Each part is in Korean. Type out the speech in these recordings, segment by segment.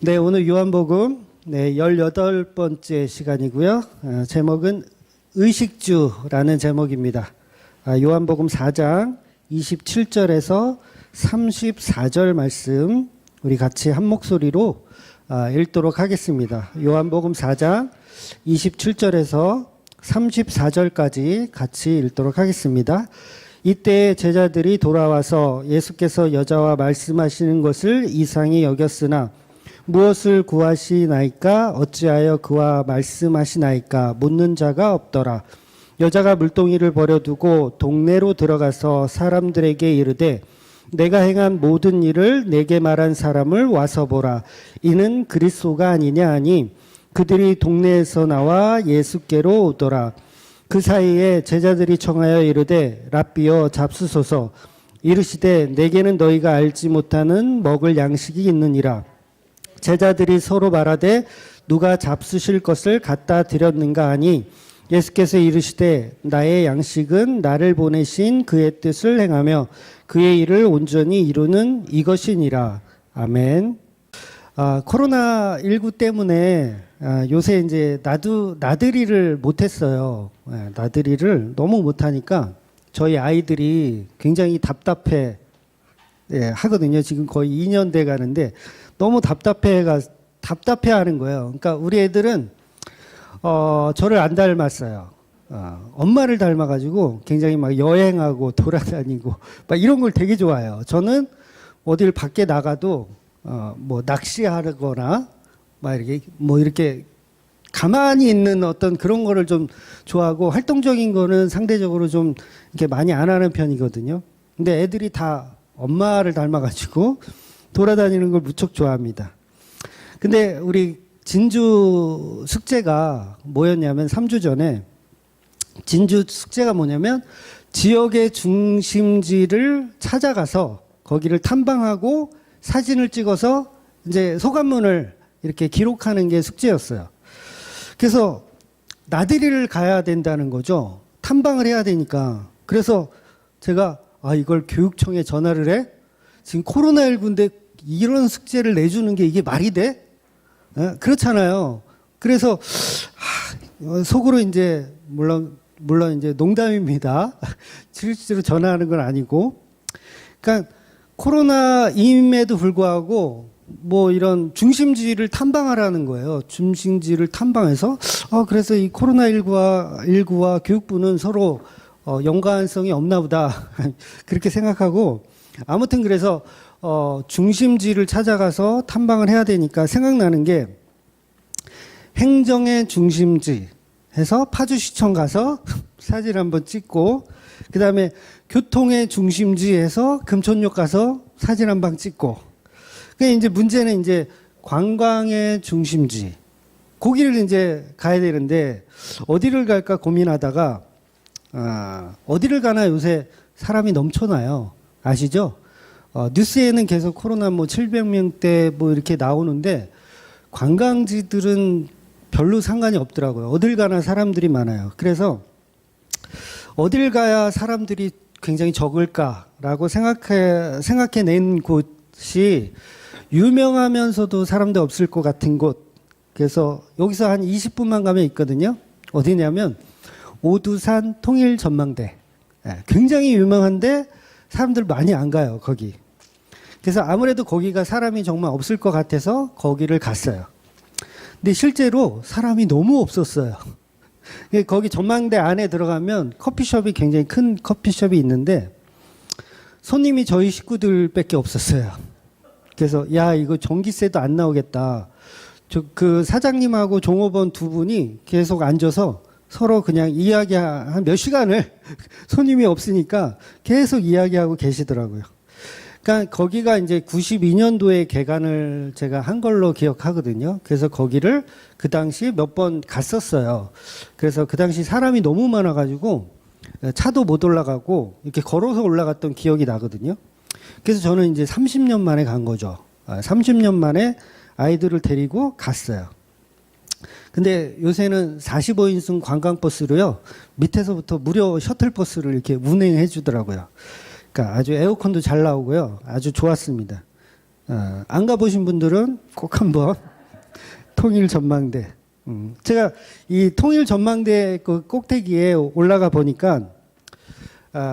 네, 오늘 요한복음 18번째 시간이고요. 제목은 의식주라는 제목입니다. 요한복음 4장 27절에서 34절 말씀 우리 같이 한 목소리로 읽도록 하겠습니다. 요한복음 4장 27절에서 34절까지 같이 읽도록 하겠습니다. 이때 제자들이 돌아와서 예수께서 여자와 말씀하시는 것을 이상히 여겼으나 무엇을 구하시나이까 어찌하여 그와 말씀하시나이까 묻는 자가 없더라. 여자가 물동이를 버려두고 동네로 들어가서 사람들에게 이르되 내가 행한 모든 일을 내게 말한 사람을 와서 보라. 이는 그리스도가 아니냐 하니 그들이 동네에서 나와 예수께로 오더라. 그 사이에 제자들이 청하여 이르되 랍비여 잡수소서. 이르시되 내게는 너희가 알지 못하는 먹을 양식이 있느니라. 제자들이 서로 말하되 누가 잡수실 것을 갖다 드렸는가 하니 예수께서 이르시되 나의 양식은 나를 보내신 그의 뜻을 행하며 그의 일을 온전히 이루는 이것이니라. 아멘. 코로나19 때문에 요새 이제 나들이를 못했어요. 나들이를 너무 못하니까 저희 아이들이 굉장히 답답해 하거든요. 지금 거의 2년 돼 가는데 너무 답답해하는 거예요. 그러니까 우리 애들은 저를 안 닮았어요. 엄마를 닮아가지고 굉장히 막 여행하고 돌아다니고 막 이런 걸 되게 좋아해요. 저는 어딜 밖에 나가도 뭐 낚시하거나 막 이렇게 가만히 있는 어떤 그런 거를 좀 좋아하고 활동적인 거는 상대적으로 좀 이렇게 많이 안 하는 편이거든요. 근데 애들이 다 엄마를 닮아가지고 돌아다니는 걸 무척 좋아합니다. 근데 우리 진주 숙제가 뭐였냐면 3주 전에 진주 숙제가 뭐냐면 지역의 중심지를 찾아가서 거기를 탐방하고 사진을 찍어서 이제 소감문을 이렇게 기록하는 게 숙제였어요. 그래서 나들이를 가야 된다는 거죠. 탐방을 해야 되니까. 그래서 제가 이걸 교육청에 전화를 해? 지금 코로나19인데 이런 숙제를 내주는 게 이게 말이 돼? 그렇잖아요. 그래서 속으로 이제 물론 이제 농담입니다. 실제로 전화하는 건 아니고. 그러니까 코로나임에도 불구하고 뭐 이런 중심지를 탐방하라는 거예요. 중심지를 탐방해서 그래서 이 코로나19와 교육부는 서로 연관성이 없나 보다. 그렇게 생각하고 아무튼 그래서 중심지를 찾아가서 탐방을 해야 되니까 생각나는 게 행정의 중심지 해서 파주시청 가서 사진 한번 찍고 그다음에 교통의 중심지 해서 금천역 가서 사진 한 방 찍고 그게 이제 문제는 이제 관광의 중심지 거기를 이제 가야 되는데 어디를 갈까 고민하다가 어디를 가나 요새 사람이 넘쳐나요. 아시죠? 뉴스에는 계속 코로나 뭐 700명대 뭐 이렇게 나오는데 관광지들은 별로 상관이 없더라고요. 어딜 가나 사람들이 많아요. 그래서 어딜 가야 사람들이 굉장히 적을까라고 생각해낸 곳이 유명하면서도 사람들 없을 것 같은 곳. 그래서 여기서 한 20분만 가면 있거든요. 어디냐면 오두산 통일전망대. 굉장히 유명한데 사람들 많이 안 가요, 거기. 그래서 아무래도 거기가 사람이 정말 없을 것 같아서 거기를 갔어요. 근데 실제로 사람이 너무 없었어요. 거기 전망대 안에 들어가면 커피숍이 굉장히 큰 커피숍이 있는데 손님이 저희 식구들밖에 없었어요. 그래서 이거 전기세도 안 나오겠다. 그 사장님하고 종업원 두 분이 계속 앉아서 서로 그냥 한 몇 시간을 손님이 없으니까 계속 이야기하고 계시더라고요. 그러니까 거기가 이제 92년도에 개관을 제가 한 걸로 기억하거든요. 그래서 거기를 그 당시 몇 번 갔었어요. 그래서 그 당시 사람이 너무 많아가지고 차도 못 올라가고 이렇게 걸어서 올라갔던 기억이 나거든요. 그래서 저는 이제 30년 만에 간 거죠. 30년 만에 아이들을 데리고 갔어요. 근데 요새는 45인승 관광버스로요, 밑에서부터 무료 셔틀버스를 이렇게 운행해 주더라고요. 그러니까 아주 에어컨도 잘 나오고요. 아주 좋았습니다. 안 가보신 분들은 꼭 한번 통일전망대. 제가 이 통일전망대 그 꼭대기에 올라가 보니까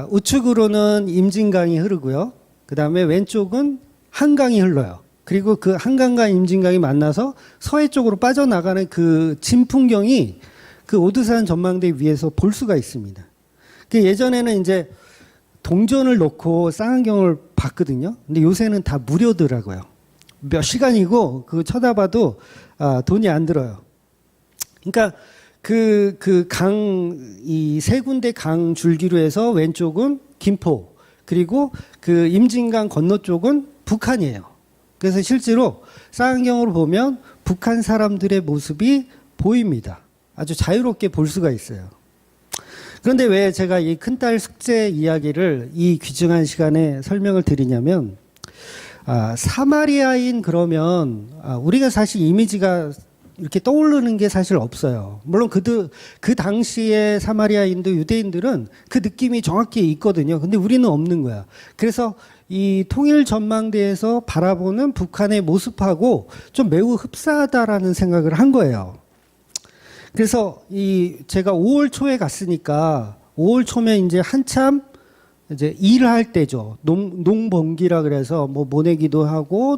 우측으로는 임진강이 흐르고요. 그 다음에 왼쪽은 한강이 흘러요. 그리고 그 한강과 임진강이 만나서 서해 쪽으로 빠져나가는 그 진풍경이 그 오드산 전망대 위에서 볼 수가 있습니다. 그 예전에는 이제 동전을 놓고 쌍안경을 봤거든요. 근데 요새는 다 무료더라고요. 몇 시간이고 그거 쳐다봐도 돈이 안 들어요. 그러니까 이 세 군데 강 줄기로 해서 왼쪽은 김포, 그리고 그 임진강 건너 쪽은 북한이에요. 그래서 실제로 쌍안경으로 보면 북한 사람들의 모습이 보입니다. 아주 자유롭게 볼 수가 있어요. 그런데 왜 제가 이 큰딸 숙제 이야기를 이 귀중한 시간에 설명을 드리냐면, 사마리아인 그러면 우리가 사실 이미지가 이렇게 떠오르는 게 사실 없어요. 물론 그 당시에 사마리아인도 유대인들은 그 느낌이 정확히 있거든요. 근데 우리는 없는 거야. 그래서 이 통일 전망대에서 바라보는 북한의 모습하고 좀 매우 흡사하다라는 생각을 한 거예요. 그래서 제가 5월 초에 갔으니까 5월 초면 이제 한참 이제 일할 때죠. 농번기라 그래서 뭐 모내기도 하고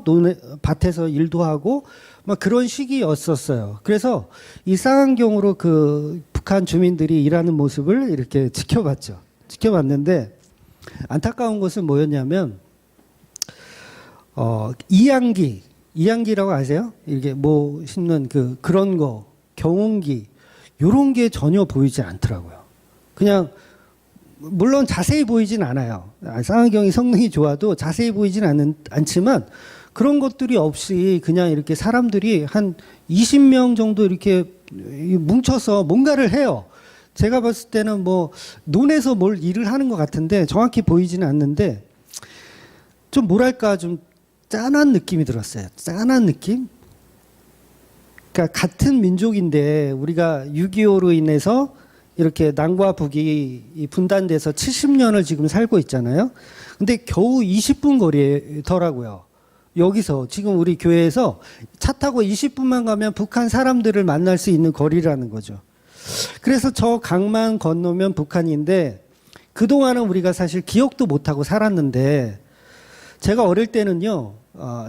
밭에서 일도 하고 막 그런 시기였었어요. 그래서 이 쌍안경으로 그 북한 주민들이 일하는 모습을 이렇게 지켜봤죠. 지켜봤는데 안타까운 것은 뭐였냐면 이양기라고 아세요? 이게 뭐 심는 그런 거, 경운기 요런 게 전혀 보이지 않더라고요. 그냥 물론 자세히 보이진 않아요. 쌍안경이 성능이 좋아도 자세히 보이진 않지만 그런 것들이 없이 그냥 이렇게 사람들이 한 20명 정도 이렇게 뭉쳐서 뭔가를 해요. 제가 봤을 때는 뭐 논에서 뭘 일을 하는 것 같은데 정확히 보이지는 않는데 좀 뭐랄까 좀 짠한 느낌이 들었어요. 짠한 느낌? 그러니까 같은 민족인데 우리가 6.25로 인해서 이렇게 남과 북이 분단돼서 70년을 지금 살고 있잖아요. 근데 겨우 20분 거리더라고요. 여기서 지금 우리 교회에서 차 타고 20분만 가면 북한 사람들을 만날 수 있는 거리라는 거죠. 그래서 저 강만 건너면 북한인데 그동안은 우리가 사실 기억도 못하고 살았는데 제가 어릴 때는요,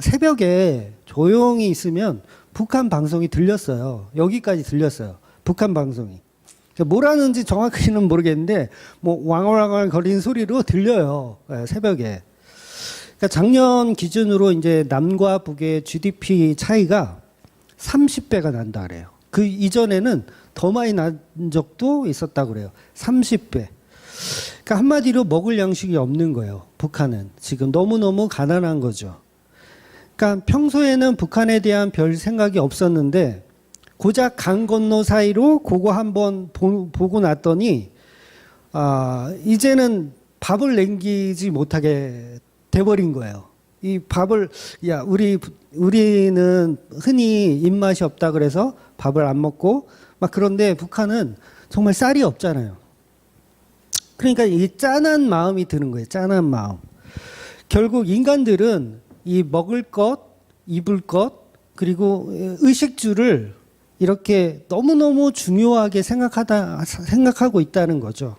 새벽에 조용히 있으면 북한 방송이 들렸어요. 여기까지 들렸어요. 북한 방송이. 뭘 하는지 정확히는 모르겠는데 뭐 왕왕왕 거리는 소리로 들려요. 새벽에. 그러니까 작년 기준으로 이제 남과 북의 GDP 차이가 30배가 난다 그래요. 그 이전에는 더 많이 난 적도 있었다고 그래요. 30배. 그러니까 한마디로 먹을 양식이 없는 거예요. 북한은 지금 너무너무 가난한 거죠. 그러니까 평소에는 북한에 대한 별 생각이 없었는데 고작 강 건너 사이로 그거 한번 보고 났더니 이제는 밥을 남기지 못하게 돼버린 거예요. 이 밥을 우리는 흔히 입맛이 없다 그래서 밥을 안 먹고 막 그런데 북한은 정말 쌀이 없잖아요. 그러니까 이 짠한 마음이 드는 거예요. 짠한 마음. 결국 인간들은 이 먹을 것, 입을 것, 그리고 의식주를 이렇게 너무너무 중요하게 생각하고 있다는 거죠.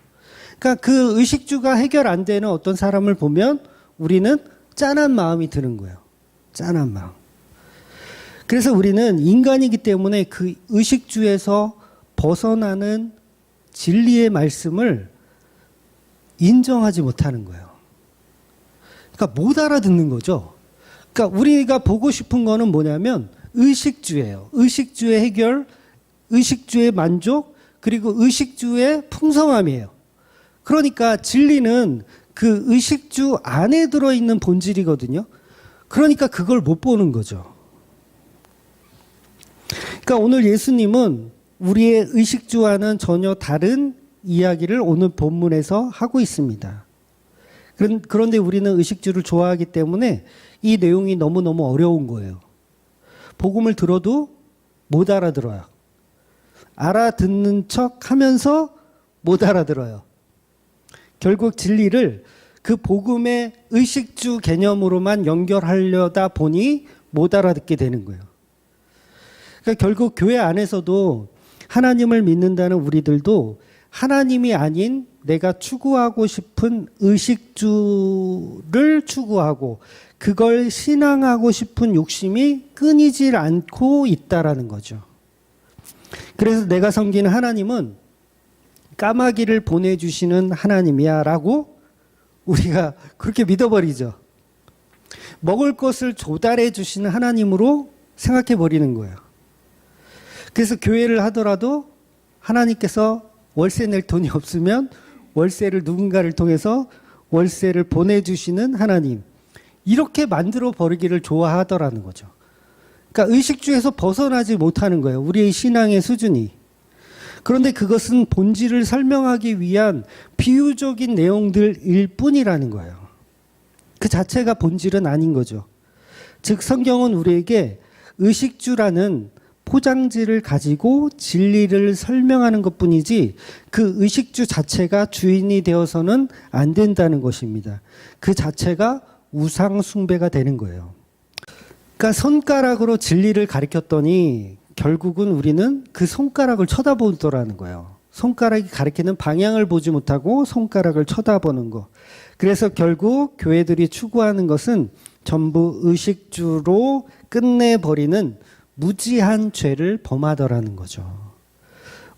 그러니까 그 의식주가 해결 안 되는 어떤 사람을 보면 우리는 짠한 마음이 드는 거예요. 짠한 마음. 그래서 우리는 인간이기 때문에 그 의식주에서 벗어나는 진리의 말씀을 인정하지 못하는 거예요. 그러니까 못 알아듣는 거죠. 그러니까 우리가 보고 싶은 거는 뭐냐면 의식주예요. 의식주의 해결, 의식주의 만족, 그리고 의식주의 풍성함이에요. 그러니까 진리는 그 의식주 안에 들어있는 본질이거든요. 그러니까 그걸 못 보는 거죠. 그러니까 오늘 예수님은 우리의 의식주와는 전혀 다른 이야기를 오늘 본문에서 하고 있습니다. 그런데 우리는 의식주를 좋아하기 때문에 이 내용이 너무너무 어려운 거예요. 복음을 들어도 못 알아들어요. 알아듣는 척 하면서 못 알아들어요. 결국 진리를 그 복음의 의식주 개념으로만 연결하려다 보니 못 알아듣게 되는 거예요. 그러니까 결국 교회 안에서도 하나님을 믿는다는 우리들도 하나님이 아닌 내가 추구하고 싶은 의식주를 추구하고 그걸 신앙하고 싶은 욕심이 끊이질 않고 있다라는 거죠. 그래서 내가 섬기는 하나님은 까마귀를 보내주시는 하나님이야 라고 우리가 그렇게 믿어버리죠. 먹을 것을 조달해 주시는 하나님으로 생각해 버리는 거예요. 그래서 교회를 하더라도 하나님께서 월세 낼 돈이 없으면 월세를 누군가를 통해서 월세를 보내주시는 하나님, 이렇게 만들어 버리기를 좋아하더라는 거죠. 그러니까 의식주에서 벗어나지 못하는 거예요. 우리의 신앙의 수준이. 그런데 그것은 본질을 설명하기 위한 비유적인 내용들일 뿐이라는 거예요. 그 자체가 본질은 아닌 거죠. 즉 성경은 우리에게 의식주라는 포장지를 가지고 진리를 설명하는 것뿐이지 그 의식주 자체가 주인이 되어서는 안 된다는 것입니다. 그 자체가 우상 숭배가 되는 거예요. 그러니까 손가락으로 진리를 가리켰더니 결국은 우리는 그 손가락을 쳐다보더라는 거예요. 손가락이 가리키는 방향을 보지 못하고 손가락을 쳐다보는 거. 그래서 결국 교회들이 추구하는 것은 전부 의식주로 끝내버리는 무지한 죄를 범하더라는 거죠.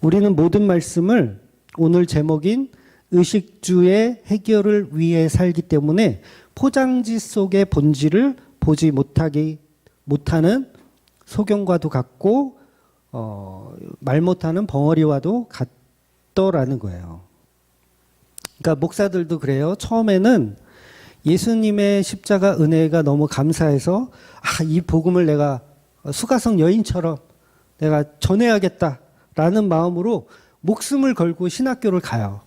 우리는 모든 말씀을 오늘 제목인 의식주의 해결을 위해 살기 때문에 포장지 속의 본질을 보지 못하는 소경과도 같고 말 못하는 벙어리와도 같더라는 거예요. 그러니까 목사들도 그래요. 처음에는 예수님의 십자가 은혜가 너무 감사해서 이 복음을 내가 수가성 여인처럼 내가 전해야겠다라는 마음으로 목숨을 걸고 신학교를 가요.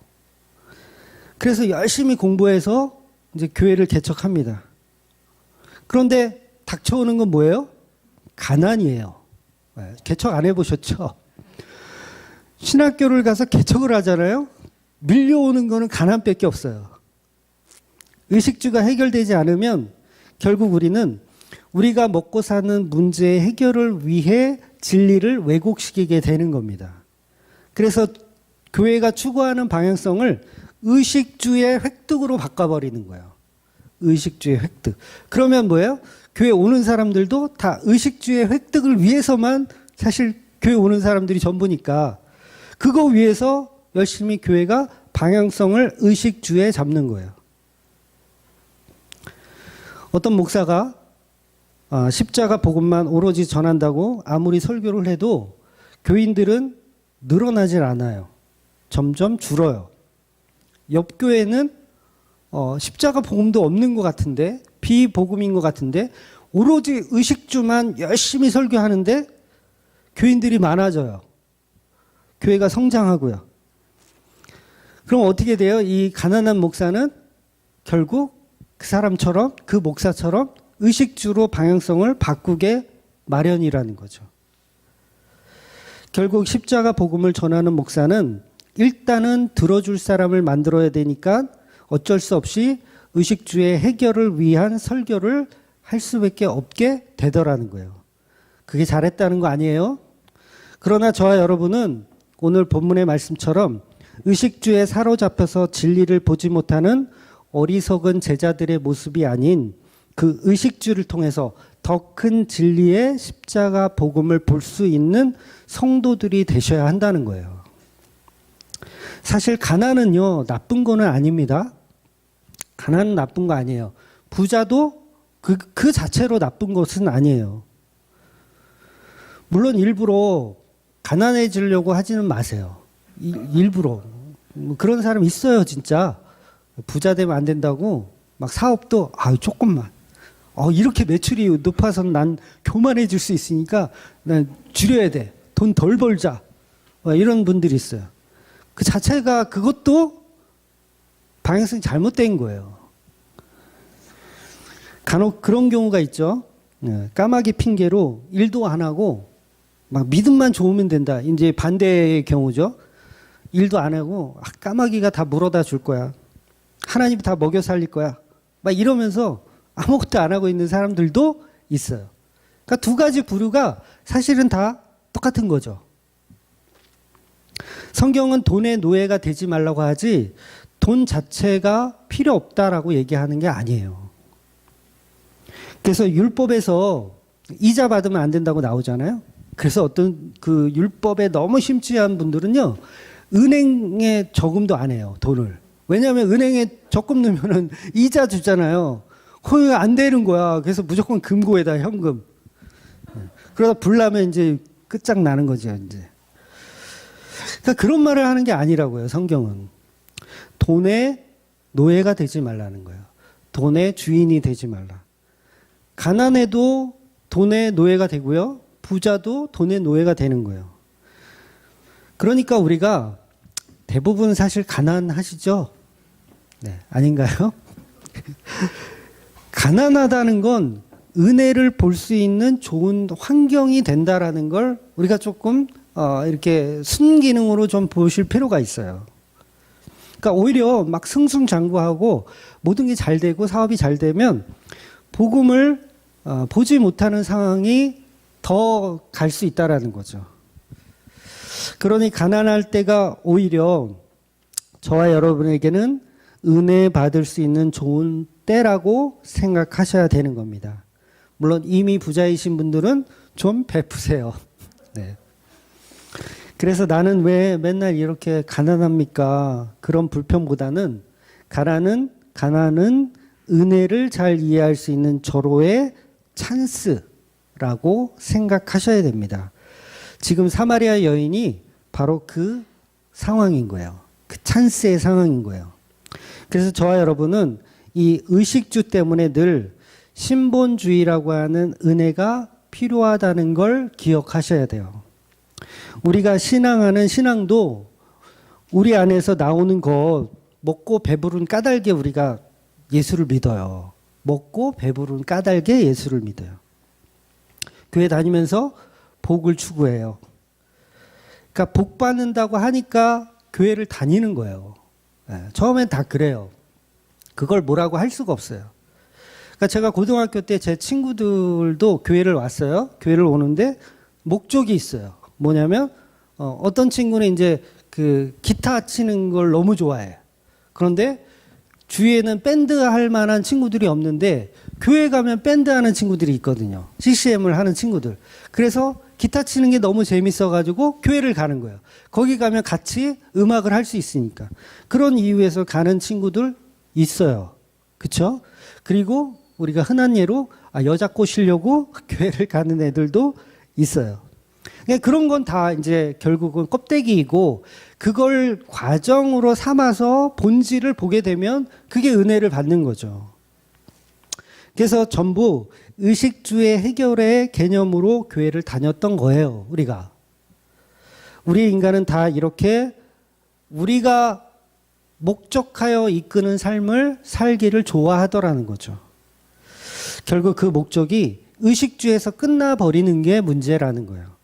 그래서 열심히 공부해서 이제 교회를 개척합니다. 그런데 닥쳐오는 건 뭐예요? 가난이에요. 개척 안 해보셨죠? 신학교를 가서 개척을 하잖아요. 밀려오는 거는 가난밖에 없어요. 의식주가 해결되지 않으면 결국 우리는 우리가 먹고 사는 문제의 해결을 위해 진리를 왜곡시키게 되는 겁니다. 그래서 교회가 추구하는 방향성을 의식주의 획득으로 바꿔버리는 거예요. 의식주의 획득. 그러면 뭐예요? 교회 오는 사람들도 다 의식주의 획득을 위해서만 사실 교회 오는 사람들이 전부니까 그거 위해서 열심히 교회가 방향성을 의식주에 잡는 거예요. 어떤 목사가 십자가 복음만 오로지 전한다고 아무리 설교를 해도 교인들은 늘어나질 않아요. 점점 줄어요. 옆 교회는 십자가 복음도 없는 것 같은데 비복음인 것 같은데 오로지 의식주만 열심히 설교하는데 교인들이 많아져요. 교회가 성장하고요. 그럼 어떻게 돼요? 이 가난한 목사는 결국 그 사람처럼 그 목사처럼 의식주로 방향성을 바꾸게 마련이라는 거죠. 결국 십자가 복음을 전하는 목사는 일단은 들어줄 사람을 만들어야 되니까 어쩔 수 없이 의식주의 해결을 위한 설교를 할 수밖에 없게 되더라는 거예요. 그게 잘했다는 거 아니에요? 그러나 저와 여러분은 오늘 본문의 말씀처럼 의식주에 사로잡혀서 진리를 보지 못하는 어리석은 제자들의 모습이 아닌 그 의식주를 통해서 더 큰 진리의 십자가 복음을 볼 수 있는 성도들이 되셔야 한다는 거예요. 사실 가난은요, 나쁜 거는 아닙니다. 가난은 나쁜 거 아니에요. 부자도 그 자체로 나쁜 것은 아니에요. 물론 일부러 가난해지려고 하지는 마세요. 일부러. 그런 사람 있어요, 진짜. 부자 되면 안 된다고 막 사업도 조금만. 이렇게 매출이 높아서 난 교만해질 수 있으니까 난 줄여야 돼. 돈 덜 벌자. 이런 분들이 있어요. 그 자체가 그것도 방향성이 잘못된 거예요. 간혹 그런 경우가 있죠. 까마귀 핑계로 일도 안 하고 막 믿음만 좋으면 된다. 이제 반대의 경우죠. 일도 안 하고 까마귀가 다 물어다 줄 거야. 하나님이 다 먹여 살릴 거야. 막 이러면서 아무것도 안 하고 있는 사람들도 있어요. 그러니까 두 가지 부류가 사실은 다 똑같은 거죠. 성경은 돈의 노예가 되지 말라고 하지 돈 자체가 필요 없다라고 얘기하는 게 아니에요. 그래서 율법에서 이자 받으면 안 된다고 나오잖아요. 그래서 어떤 그 율법에 너무 심취한 분들은요, 은행에 저금도 안 해요, 돈을. 왜냐하면 은행에 적금 넣으면은 이자 주잖아요. 거기 안 되는 거야. 그래서 무조건 금고에다 현금. 그러다 불나면 이제 끝장나는 거죠, 이제. 그러니까 그런 말을 하는 게 아니라고요, 성경은. 돈의 노예가 되지 말라는 거예요. 돈의 주인이 되지 말라. 가난해도 돈의 노예가 되고요. 부자도 돈의 노예가 되는 거예요. 그러니까 우리가 대부분 사실 가난하시죠? 네, 아닌가요? 가난하다는 건 은혜를 볼 수 있는 좋은 환경이 된다라는 걸 우리가 조금 이렇게 순기능으로 좀 보실 필요가 있어요. 그러니까 오히려 막 승승장구하고 모든 게 잘 되고 사업이 잘 되면 복음을 보지 못하는 상황이 더 갈 수 있다라는 거죠. 그러니 가난할 때가 오히려 저와 여러분에게는 은혜 받을 수 있는 좋은 때라고 생각하셔야 되는 겁니다. 물론 이미 부자이신 분들은 좀 베푸세요. 네. 그래서 나는 왜 맨날 이렇게 가난합니까? 그런 불평보다는 가난은 은혜를 잘 이해할 수 있는 절호의 찬스라고 생각하셔야 됩니다. 지금 사마리아 여인이 바로 그 상황인 거예요. 그 찬스의 상황인 거예요. 그래서 저와 여러분은 이 의식주 때문에 늘 신본주의라고 하는 은혜가 필요하다는 걸 기억하셔야 돼요. 우리가 신앙하는 신앙도 우리 안에서 나오는 것, 먹고 배부른 까닭에 우리가 예수를 믿어요. 먹고 배부른 까닭에 예수를 믿어요. 교회 다니면서 복을 추구해요. 그러니까 복 받는다고 하니까 교회를 다니는 거예요. 처음엔 다 그래요. 그걸 뭐라고 할 수가 없어요. 그러니까 제가 고등학교 때 제 친구들도 교회를 왔어요. 교회를 오는데 목적이 있어요. 뭐냐면 어떤 친구는 이제 그 기타 치는 걸 너무 좋아해. 그런데 주위에는 밴드 할 만한 친구들이 없는데 교회 가면 밴드 하는 친구들이 있거든요. CCM을 하는 친구들. 그래서 기타 치는 게 너무 재밌어가지고 교회를 가는 거예요. 거기 가면 같이 음악을 할 수 있으니까. 그런 이유에서 가는 친구들 있어요. 그쵸? 그리고 우리가 흔한 예로 여자 꼬시려고 교회를 가는 애들도 있어요. 그런 건 다 이제 결국은 껍데기이고 그걸 과정으로 삼아서 본질을 보게 되면 그게 은혜를 받는 거죠. 그래서 전부 의식주의 해결의 개념으로 교회를 다녔던 거예요, 우리가. 우리 인간은 다 이렇게 우리가 목적하여 이끄는 삶을 살기를 좋아하더라는 거죠. 결국 그 목적이 의식주에서 끝나버리는 게 문제라는 거예요.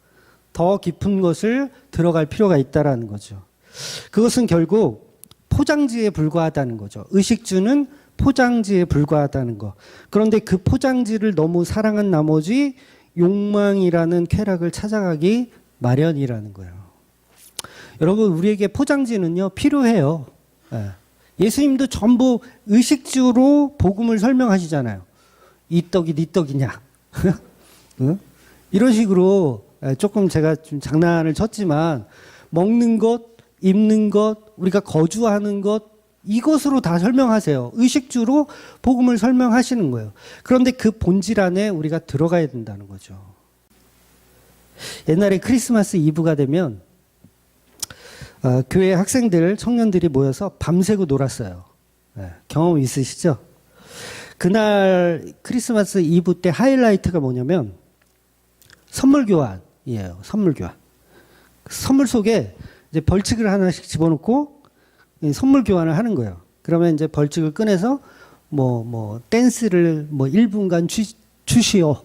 더 깊은 것을 들어갈 필요가 있다라는 거죠. 그것은 결국 포장지에 불과하다는 거죠. 의식주는 포장지에 불과하다는 거. 그런데 그 포장지를 너무 사랑한 나머지 욕망이라는 쾌락을 찾아가기 마련이라는 거예요. 여러분, 우리에게 포장지는요, 필요해요. 예수님도 전부 의식주로 복음을 설명하시잖아요. 이 떡이 네 떡이냐. 이런 식으로 조금 제가 좀 장난을 쳤지만 먹는 것, 입는 것, 우리가 거주하는 것 이것으로 다 설명하세요. 의식주로 복음을 설명하시는 거예요. 그런데 그 본질 안에 우리가 들어가야 된다는 거죠. 옛날에 크리스마스 이브가 되면 교회 학생들, 청년들이 모여서 밤새고 놀았어요. 경험 있으시죠? 그날 크리스마스 이브 때 하이라이트가 뭐냐면 선물 교환이에요. 선물 교환. 선물 속에 이제 벌칙을 하나씩 집어넣고 선물 교환을 하는 거예요. 그러면 이제 벌칙을 꺼내서 댄스를 1분간 추시오.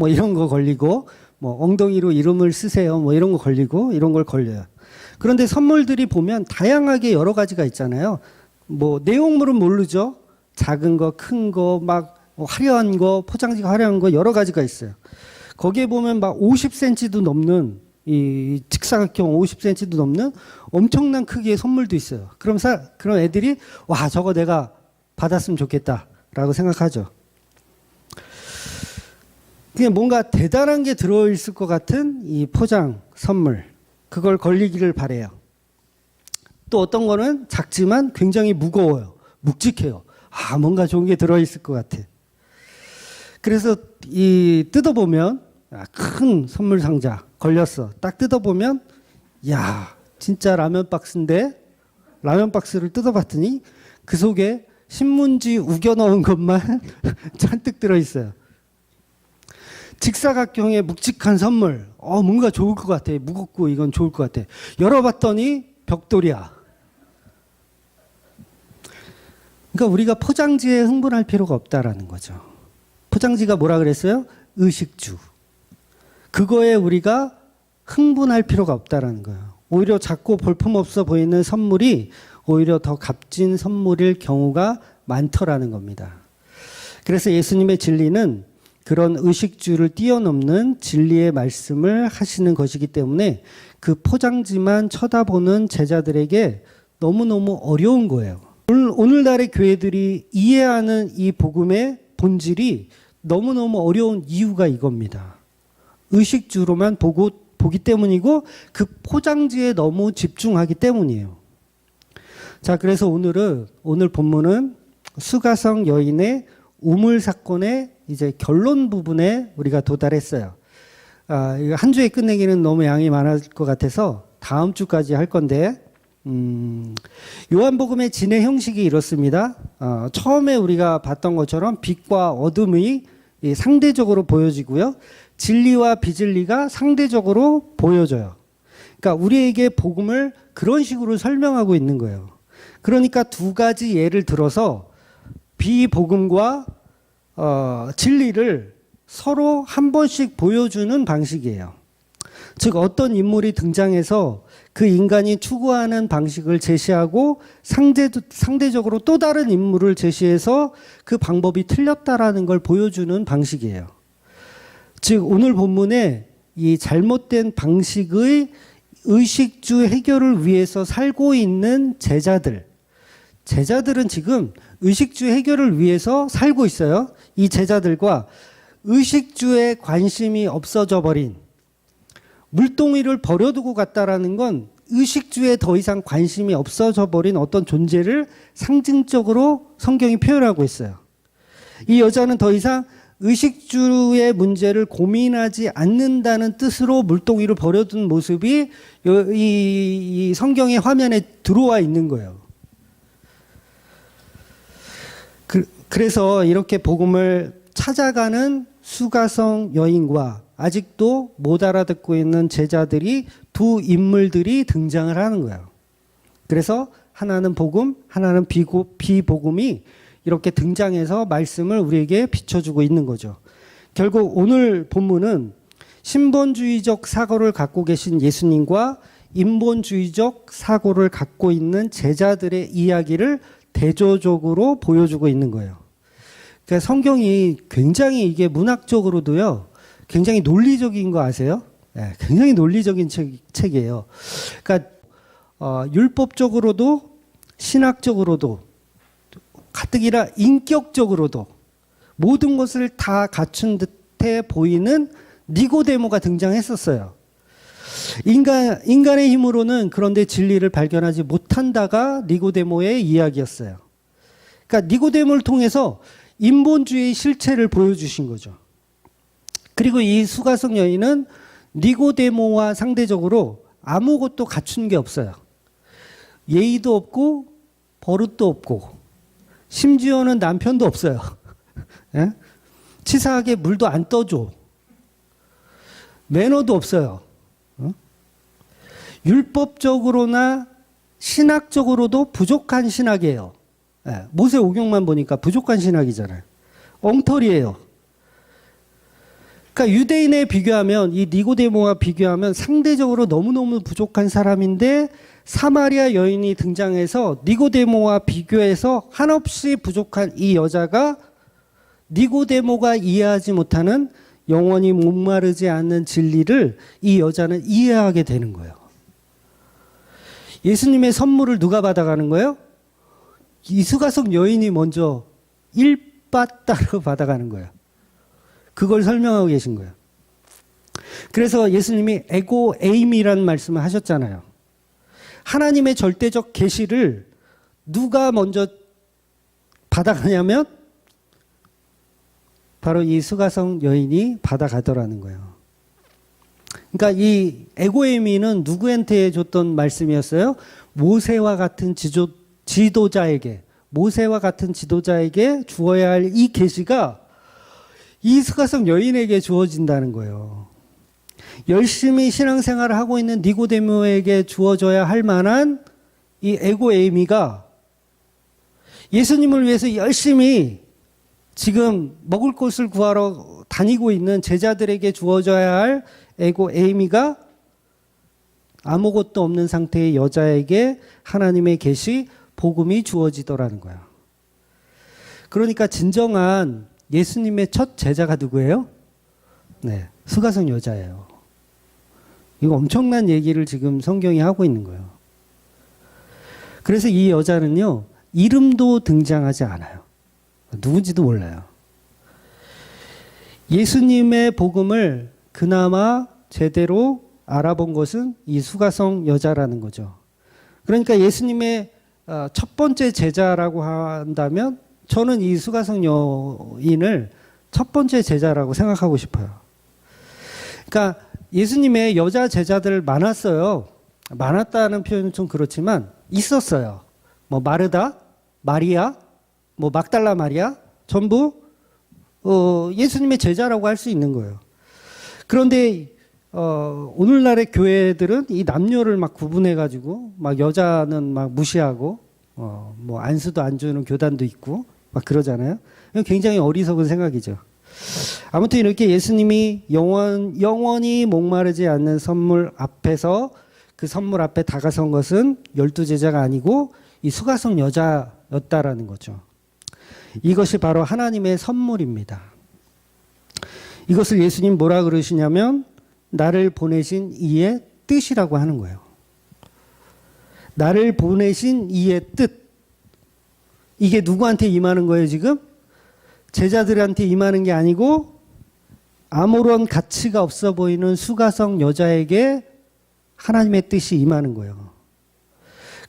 이런 거 걸리고 엉덩이로 이름을 쓰세요. 이런 거 걸리고 이런 걸 걸려요. 그런데 선물들이 보면 다양하게 여러 가지가 있잖아요. 뭐 내용물은 모르죠. 작은 거, 큰 거, 막 화려한 거, 포장지가 화려한 거 여러 가지가 있어요. 거기에 보면 막 50cm도 넘는 이 직사각형 50cm도 넘는 엄청난 크기의 선물도 있어요. 그럼 애들이 와 저거 내가 받았으면 좋겠다라고 생각하죠. 그냥 뭔가 대단한 게 들어있을 것 같은 이 포장 선물 그걸 걸리기를 바래요. 또 어떤 거는 작지만 굉장히 무거워요. 묵직해요. 아 뭔가 좋은 게 들어있을 것 같아. 그래서 이 뜯어보면 큰 선물 상자 걸렸어. 딱 뜯어보면 야 진짜 라면 박스인데 라면 박스를 뜯어봤더니 그 속에 신문지 우겨 넣은 것만 잔뜩 들어있어요. 직사각형의 묵직한 선물. 뭔가 좋을 것 같아. 무겁고 이건 좋을 것 같아. 열어봤더니 벽돌이야. 그러니까 우리가 포장지에 흥분할 필요가 없다라는 거죠. 포장지가 뭐라 그랬어요? 의식주. 그거에 우리가 흥분할 필요가 없다라는 거예요. 오히려 작고 볼품없어 보이는 선물이 오히려 더 값진 선물일 경우가 많더라는 겁니다. 그래서 예수님의 진리는 그런 의식주를 뛰어넘는 진리의 말씀을 하시는 것이기 때문에 그 포장지만 쳐다보는 제자들에게 너무너무 어려운 거예요. 오늘날의 교회들이 이해하는 이 복음의 본질이 너무너무 어려운 이유가 이겁니다. 의식주로만 보기 때문이고 그 포장지에 너무 집중하기 때문이에요. 자, 그래서 오늘 본문은 수가성 여인의 우물 사건의 이제 결론 부분에 우리가 도달했어요. 이거 한 주에 끝내기는 너무 양이 많을 것 같아서 다음 주까지 할 건데, 요한복음의 진행 형식이 이렇습니다. 처음에 우리가 봤던 것처럼 빛과 어둠이 상대적으로 보여지고요. 진리와 비진리가 상대적으로 보여져요. 그러니까 우리에게 복음을 그런 식으로 설명하고 있는 거예요. 그러니까 두 가지 예를 들어서 비복음과 진리를 서로 한 번씩 보여주는 방식이에요. 즉 어떤 인물이 등장해서 그 인간이 추구하는 방식을 제시하고 상대적으로 또 다른 인물을 제시해서 그 방법이 틀렸다라는 걸 보여주는 방식이에요. 즉 오늘 본문에 이 잘못된 방식의 의식주 해결을 위해서 살고 있는 제자들은 지금 의식주 해결을 위해서 살고 있어요. 이 제자들과 의식주에 관심이 없어져 버린 물동이를 버려두고 갔다라는 건 의식주에 더 이상 관심이 없어져 버린 어떤 존재를 상징적으로 성경이 표현하고 있어요. 이 여자는 더 이상 의식주의 문제를 고민하지 않는다는 뜻으로 물동이를 버려둔 모습이 이 성경의 화면에 들어와 있는 거예요. 그래서 이렇게 복음을 찾아가는 수가성 여인과 아직도 못 알아듣고 있는 제자들이 두 인물들이 등장을 하는 거예요. 그래서 하나는 복음, 하나는 비복음이 이렇게 등장해서 말씀을 우리에게 비춰주고 있는 거죠. 결국 오늘 본문은 신본주의적 사고를 갖고 계신 예수님과 인본주의적 사고를 갖고 있는 제자들의 이야기를 대조적으로 보여주고 있는 거예요. 그러니까 성경이 굉장히 이게 문학적으로도요, 굉장히 논리적인 거 아세요? 네, 굉장히 논리적인 책이에요. 그러니까 율법적으로도 신학적으로도 가뜩이나 인격적으로도 모든 것을 다 갖춘 듯해 보이는 니고데모가 등장했었어요. 인간의 힘으로는 그런데 진리를 발견하지 못한다가 니고데모의 이야기였어요. 그러니까 니고데모를 통해서 인본주의의 실체를 보여주신 거죠. 그리고 이 수가성 여인은 니고데모와 상대적으로 아무것도 갖춘 게 없어요. 예의도 없고 버릇도 없고 심지어는 남편도 없어요. 예? 치사하게 물도 안 떠줘. 매너도 없어요. 율법적으로나 신학적으로도 부족한 신학이에요. 예, 모세오경만 보니까 부족한 신학이잖아요. 엉터리예요. 그러니까 유대인에 비교하면 이 니고데모와 비교하면 상대적으로 너무너무 부족한 사람인데 사마리아 여인이 등장해서 니고데모와 비교해서 한없이 부족한 이 여자가 니고데모가 이해하지 못하는 영원히 목마르지 않는 진리를 이 여자는 이해하게 되는 거예요. 예수님의 선물을 누가 받아가는 거예요? 이 수가성 여인이 먼저 일바따로 받아가는 거예요. 그걸 설명하고 계신 거예요. 그래서 예수님이 에고 에임이라는 말씀을 하셨잖아요. 하나님의 절대적 계시를 누가 먼저 받아가냐면 바로 이 수가성 여인이 받아가더라는 거예요. 그러니까 이 에고에미는 누구한테 줬던 말씀이었어요? 모세와 같은 지도자에게, 모세와 같은 지도자에게 주어야 할 이 계시가 이 수가성 여인에게 주어진다는 거예요. 열심히 신앙생활을 하고 있는 니고데모에게 주어져야 할 만한 이 에고에미가 예수님을 위해서 열심히 지금 먹을 것을 구하러 다니고 있는 제자들에게 주어져야 할 에고에미가 아무것도 없는 상태의 여자에게 하나님의 계시, 복음이 주어지더라는 거예요. 그러니까 진정한 예수님의 첫 제자가 누구예요? 네, 수가성 여자예요. 이거 엄청난 얘기를 지금 성경이 하고 있는 거예요. 그래서 이 여자는요, 이름도 등장하지 않아요. 누군지도 몰라요. 예수님의 복음을 그나마 제대로 알아본 것은 이 수가성 여자라는 거죠. 그러니까 예수님의 첫 번째 제자라고 한다면 저는 이 수가성 여인을 첫 번째 제자라고 생각하고 싶어요. 그러니까 예수님의 여자 제자들 많았어요. 많았다는 표현은 좀 그렇지만 있었어요. 뭐 마르다, 마리아, 뭐 막달라 마리아 전부 예수님의 제자라고 할 수 있는 거예요. 그런데 오늘날의 교회들은 이 남녀를 막 구분해 가지고 막 여자는 막 무시하고 뭐 안수도 안 주는 교단도 있고 막 그러잖아요. 굉장히 어리석은 생각이죠. 아무튼 이렇게 예수님이 영원히 목마르지 않는 선물 앞에서 그 선물 앞에 다가선 것은 12제자가 아니고 이 수가성 여자였다라는 거죠. 이것이 바로 하나님의 선물입니다. 이것을 예수님 뭐라 그러시냐면 나를 보내신 이의 뜻이라고 하는 거예요. 나를 보내신 이의 뜻. 이게 누구한테 임하는 거예요, 지금? 제자들한테 임하는 게 아니고 아무런 가치가 없어 보이는 수가성 여자에게 하나님의 뜻이 임하는 거예요.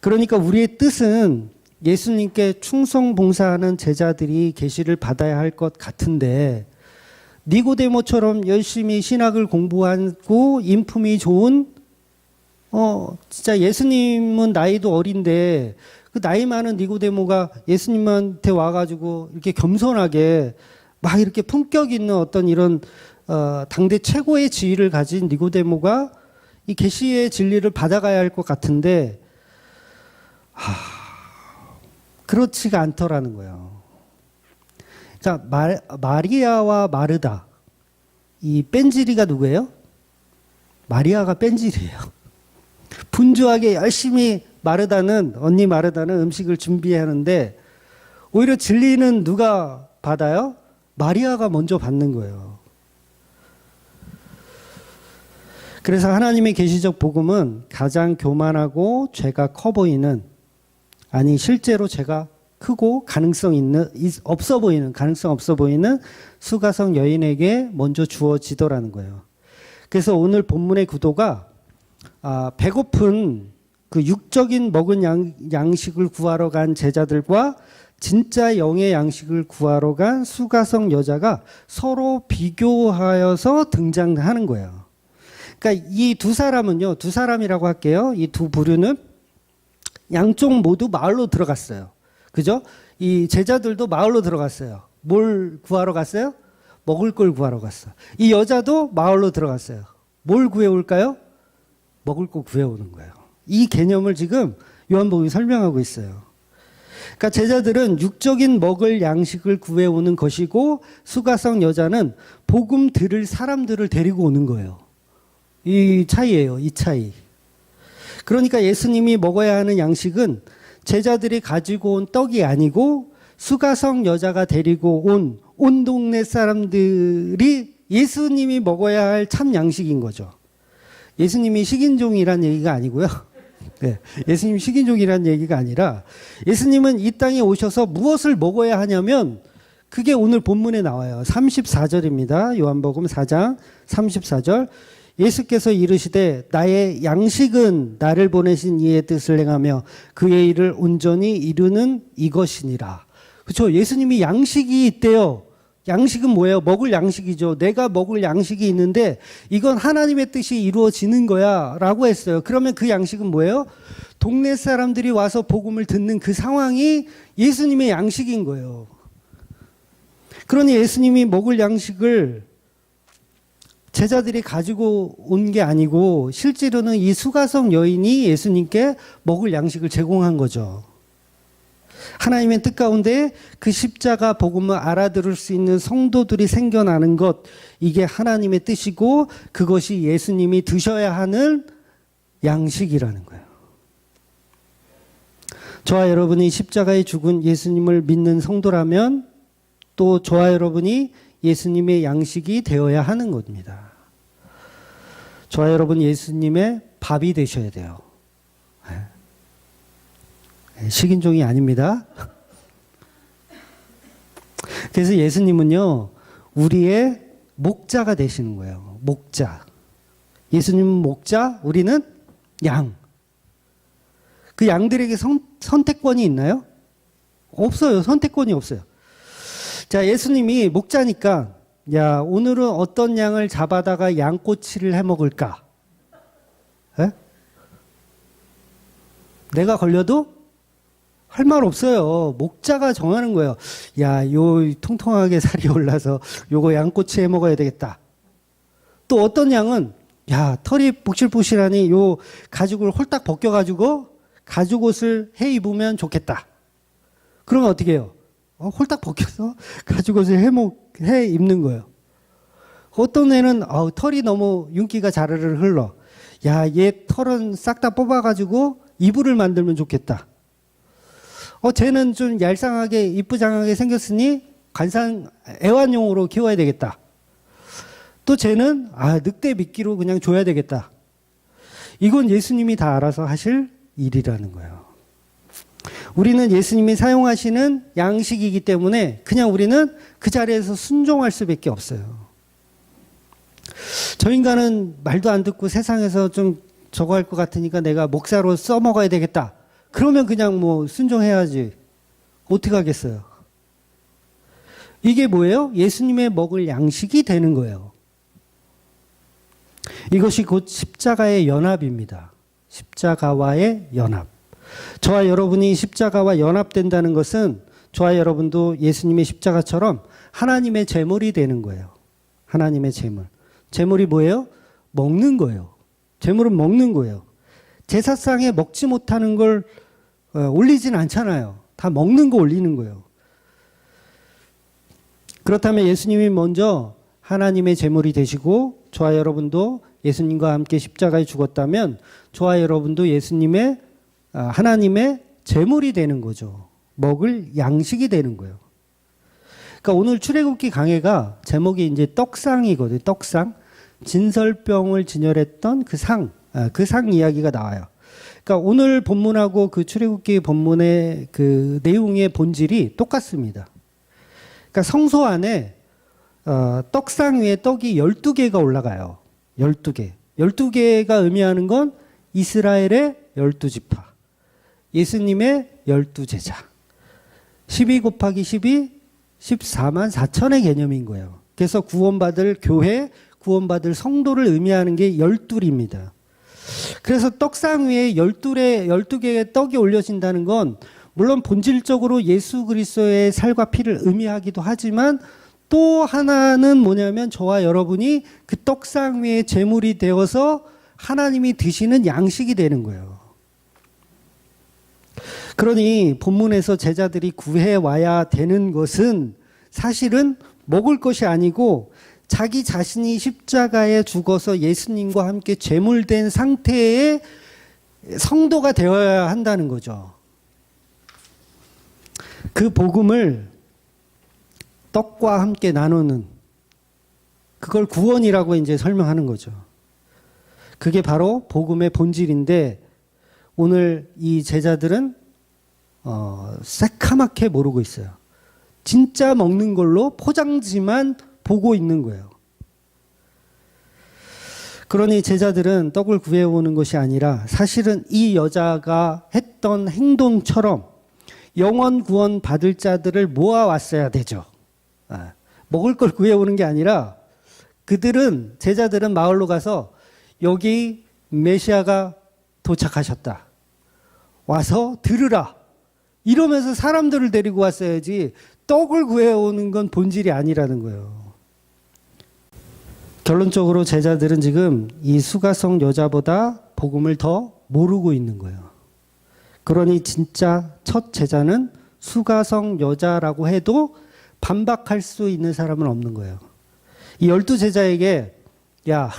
그러니까 우리의 뜻은 예수님께 충성 봉사하는 제자들이 계시를 받아야 할 것 같은데 니고데모처럼 열심히 신학을 공부하고 인품이 좋은 진짜 예수님은 나이도 어린데 그 나이 많은 니고데모가 예수님한테 와가지고 이렇게 겸손하게 막 이렇게 품격 있는 어떤 이런 당대 최고의 지위를 가진 니고데모가 이 계시의 진리를 받아가야 할 것 같은데 그렇지가 않더라는 거예요. 자, 마리아와 마르다 이 뺀질이가 누구예요? 마리아가 뺀질이에요. 분주하게 열심히 언니 마르다는 음식을 준비하는데 오히려 진리는 누가 받아요? 마리아가 먼저 받는 거예요. 그래서 하나님의 계시적 복음은 가장 교만하고 죄가 커 보이는 실제로 죄가 크고 가능성 없어 보이는 수가성 여인에게 먼저 주어지더라는 거예요. 그래서 오늘 본문의 구도가 배고픈 그 육적인 먹은 양식을 구하러 간 제자들과 진짜 영의 양식을 구하러 간 수가성 여자가 서로 비교하여서 등장하는 거예요. 그러니까 이 두 사람은요, 두 사람이라고 할게요. 이 두 부류는 양쪽 모두 마을로 들어갔어요. 그죠? 이 제자들도 마을로 들어갔어요. 뭘 구하러 갔어요? 먹을 걸 구하러 갔어. 이 여자도 마을로 들어갔어요. 뭘 구해올까요? 먹을 거 구해오는 거예요. 이 개념을 지금 요한복음이 설명하고 있어요. 그러니까 제자들은 육적인 먹을 양식을 구해오는 것이고 수가성 여자는 복음 들을 사람들을 데리고 오는 거예요. 이 차이예요. 이 차이. 그러니까 예수님이 먹어야 하는 양식은 제자들이 가지고 온 떡이 아니고 수가성 여자가 데리고 온 동네 사람들이 예수님이 먹어야 할 참 양식인 거죠. 예수님이 식인종이란 얘기가 아니고요. 네, 예수님 식인종이란 얘기가 아니라 예수님은 이 땅에 오셔서 무엇을 먹어야 하냐면 그게 오늘 본문에 나와요. 34절입니다. 요한복음 4장 34절. 예수께서 이르시되 나의 양식은 나를 보내신 이의 뜻을 행하며 그의 일을 온전히 이루는 이것이니라. 그렇죠? 예수님이 양식이 있대요. 양식은 뭐예요? 먹을 양식이죠. 내가 먹을 양식이 있는데 이건 하나님의 뜻이 이루어지는 거야 라고 했어요. 그러면 그 양식은 뭐예요? 동네 사람들이 와서 복음을 듣는 그 상황이 예수님의 양식인 거예요. 그러니 예수님이 먹을 양식을 제자들이 가지고 온 게 아니고 실제로는 이 수가성 여인이 예수님께 먹을 양식을 제공한 거죠. 하나님의 뜻 가운데 그 십자가 복음을 알아들을 수 있는 성도들이 생겨나는 것, 이게 하나님의 뜻이고 그것이 예수님이 드셔야 하는 양식이라는 거예요. 저와 여러분이 십자가에 죽은 예수님을 믿는 성도라면 또 저와 여러분이 예수님의 양식이 되어야 하는 겁니다. 저와 여러분 예수님의 밥이 되셔야 돼요. 식인종이 아닙니다. 그래서 예수님은요, 우리의 목자가 되시는 거예요. 목자. 예수님은 목자, 우리는 양. 그 양들에게 선택권이 있나요? 없어요. 선택권이 없어요. 자, 예수님이 목자니까, 야, 오늘은 어떤 양을 잡아다가 양꼬치를 해 먹을까? 에? 내가 걸려도 할 말 없어요. 목자가 정하는 거예요. 야, 요 통통하게 살이 올라서 요거 양꼬치 해 먹어야 되겠다. 또 어떤 양은, 야, 털이 북실북실하니 요 가죽을 홀딱 벗겨가지고 가죽옷을 해 입으면 좋겠다. 그러면 어떻게 해요? 홀딱 벗겨서 가죽옷을 해 입는 거예요. 어떤 애는 털이 너무 윤기가 자르르 흘러. 야, 얘 털은 싹 다 뽑아가지고 이불을 만들면 좋겠다. 쟤는 좀 얄쌍하게 이쁘장하게 생겼으니 관상 애완용으로 키워야 되겠다. 또 쟤는 늑대 미끼로 그냥 줘야 되겠다. 이건 예수님이 다 알아서 하실 일이라는 거예요. 우리는 예수님이 사용하시는 양식이기 때문에 그냥 우리는 그 자리에서 순종할 수밖에 없어요. 저 인간은 말도 안 듣고 세상에서 좀 저거 할 것 같으니까 내가 목사로 써먹어야 되겠다. 그러면 그냥 뭐 순종해야지. 어떻게 하겠어요? 이게 뭐예요? 예수님의 먹을 양식이 되는 거예요. 이것이 곧 십자가의 연합입니다. 십자가와의 연합. 저와 여러분이 십자가와 연합된다는 것은 저와 여러분도 예수님의 십자가처럼 하나님의 제물이 되는 거예요. 하나님의 제물. 제물이 뭐예요? 먹는 거예요. 제물은 먹는 거예요. 제사상에 먹지 못하는 걸 올리진 않잖아요. 다 먹는 거 올리는 거예요. 그렇다면 예수님이 먼저 하나님의 제물이 되시고 저와 여러분도 예수님과 함께 십자가에 죽었다면 저와 여러분도 예수님의 하나님의 제물이 되는 거죠. 먹을 양식이 되는 거예요. 그러니까 오늘 출애굽기 강해가 제목이 이제 떡상이거든요. 떡상. 진설병을 진열했던 그 상 이야기가 나와요. 그러니까 오늘 본문하고 그 출애굽기 본문의 그 내용의 본질이 똑같습니다. 그러니까 성소 안에 떡상 위에 떡이 12개가 올라가요. 12개. 12개가 의미하는 건 이스라엘의 12지파. 예수님의 12제자. 12 곱하기 12, 14만 4천의 개념인 거예요. 그래서 구원받을 교회, 구원받을 성도를 의미하는 게 12입니다. 그래서 떡상 위에 12개의 떡이 올려진다는 건 물론 본질적으로 예수 그리스도의 살과 피를 의미하기도 하지만 또 하나는 뭐냐면 저와 여러분이 그 떡상 위에 제물이 되어서 하나님이 드시는 양식이 되는 거예요. 그러니 본문에서 제자들이 구해와야 되는 것은 사실은 먹을 것이 아니고 자기 자신이 십자가에 죽어서 예수님과 함께 제물된 상태의 성도가 되어야 한다는 거죠. 그 복음을 떡과 함께 나누는, 그걸 구원이라고 이제 설명하는 거죠. 그게 바로 복음의 본질인데 오늘 이 제자들은 새카맣게 모르고 있어요. 진짜 먹는 걸로 포장지만 보고 있는 거예요. 그러니 제자들은 떡을 구해오는 것이 아니라 사실은 이 여자가 했던 행동처럼 영원 구원 받을 자들을 모아왔어야 되죠. 먹을 걸 구해오는 게 아니라 제자들은 마을로 가서 여기 메시아가 도착하셨다. 와서 들으라. 이러면서 사람들을 데리고 왔어야지 떡을 구해오는 건 본질이 아니라는 거예요. 결론적으로 제자들은 지금 이 수가성 여자보다 복음을 더 모르고 있는 거예요. 그러니 진짜 첫 제자는 수가성 여자라고 해도 반박할 수 있는 사람은 없는 거예요. 이 12제자에게 야,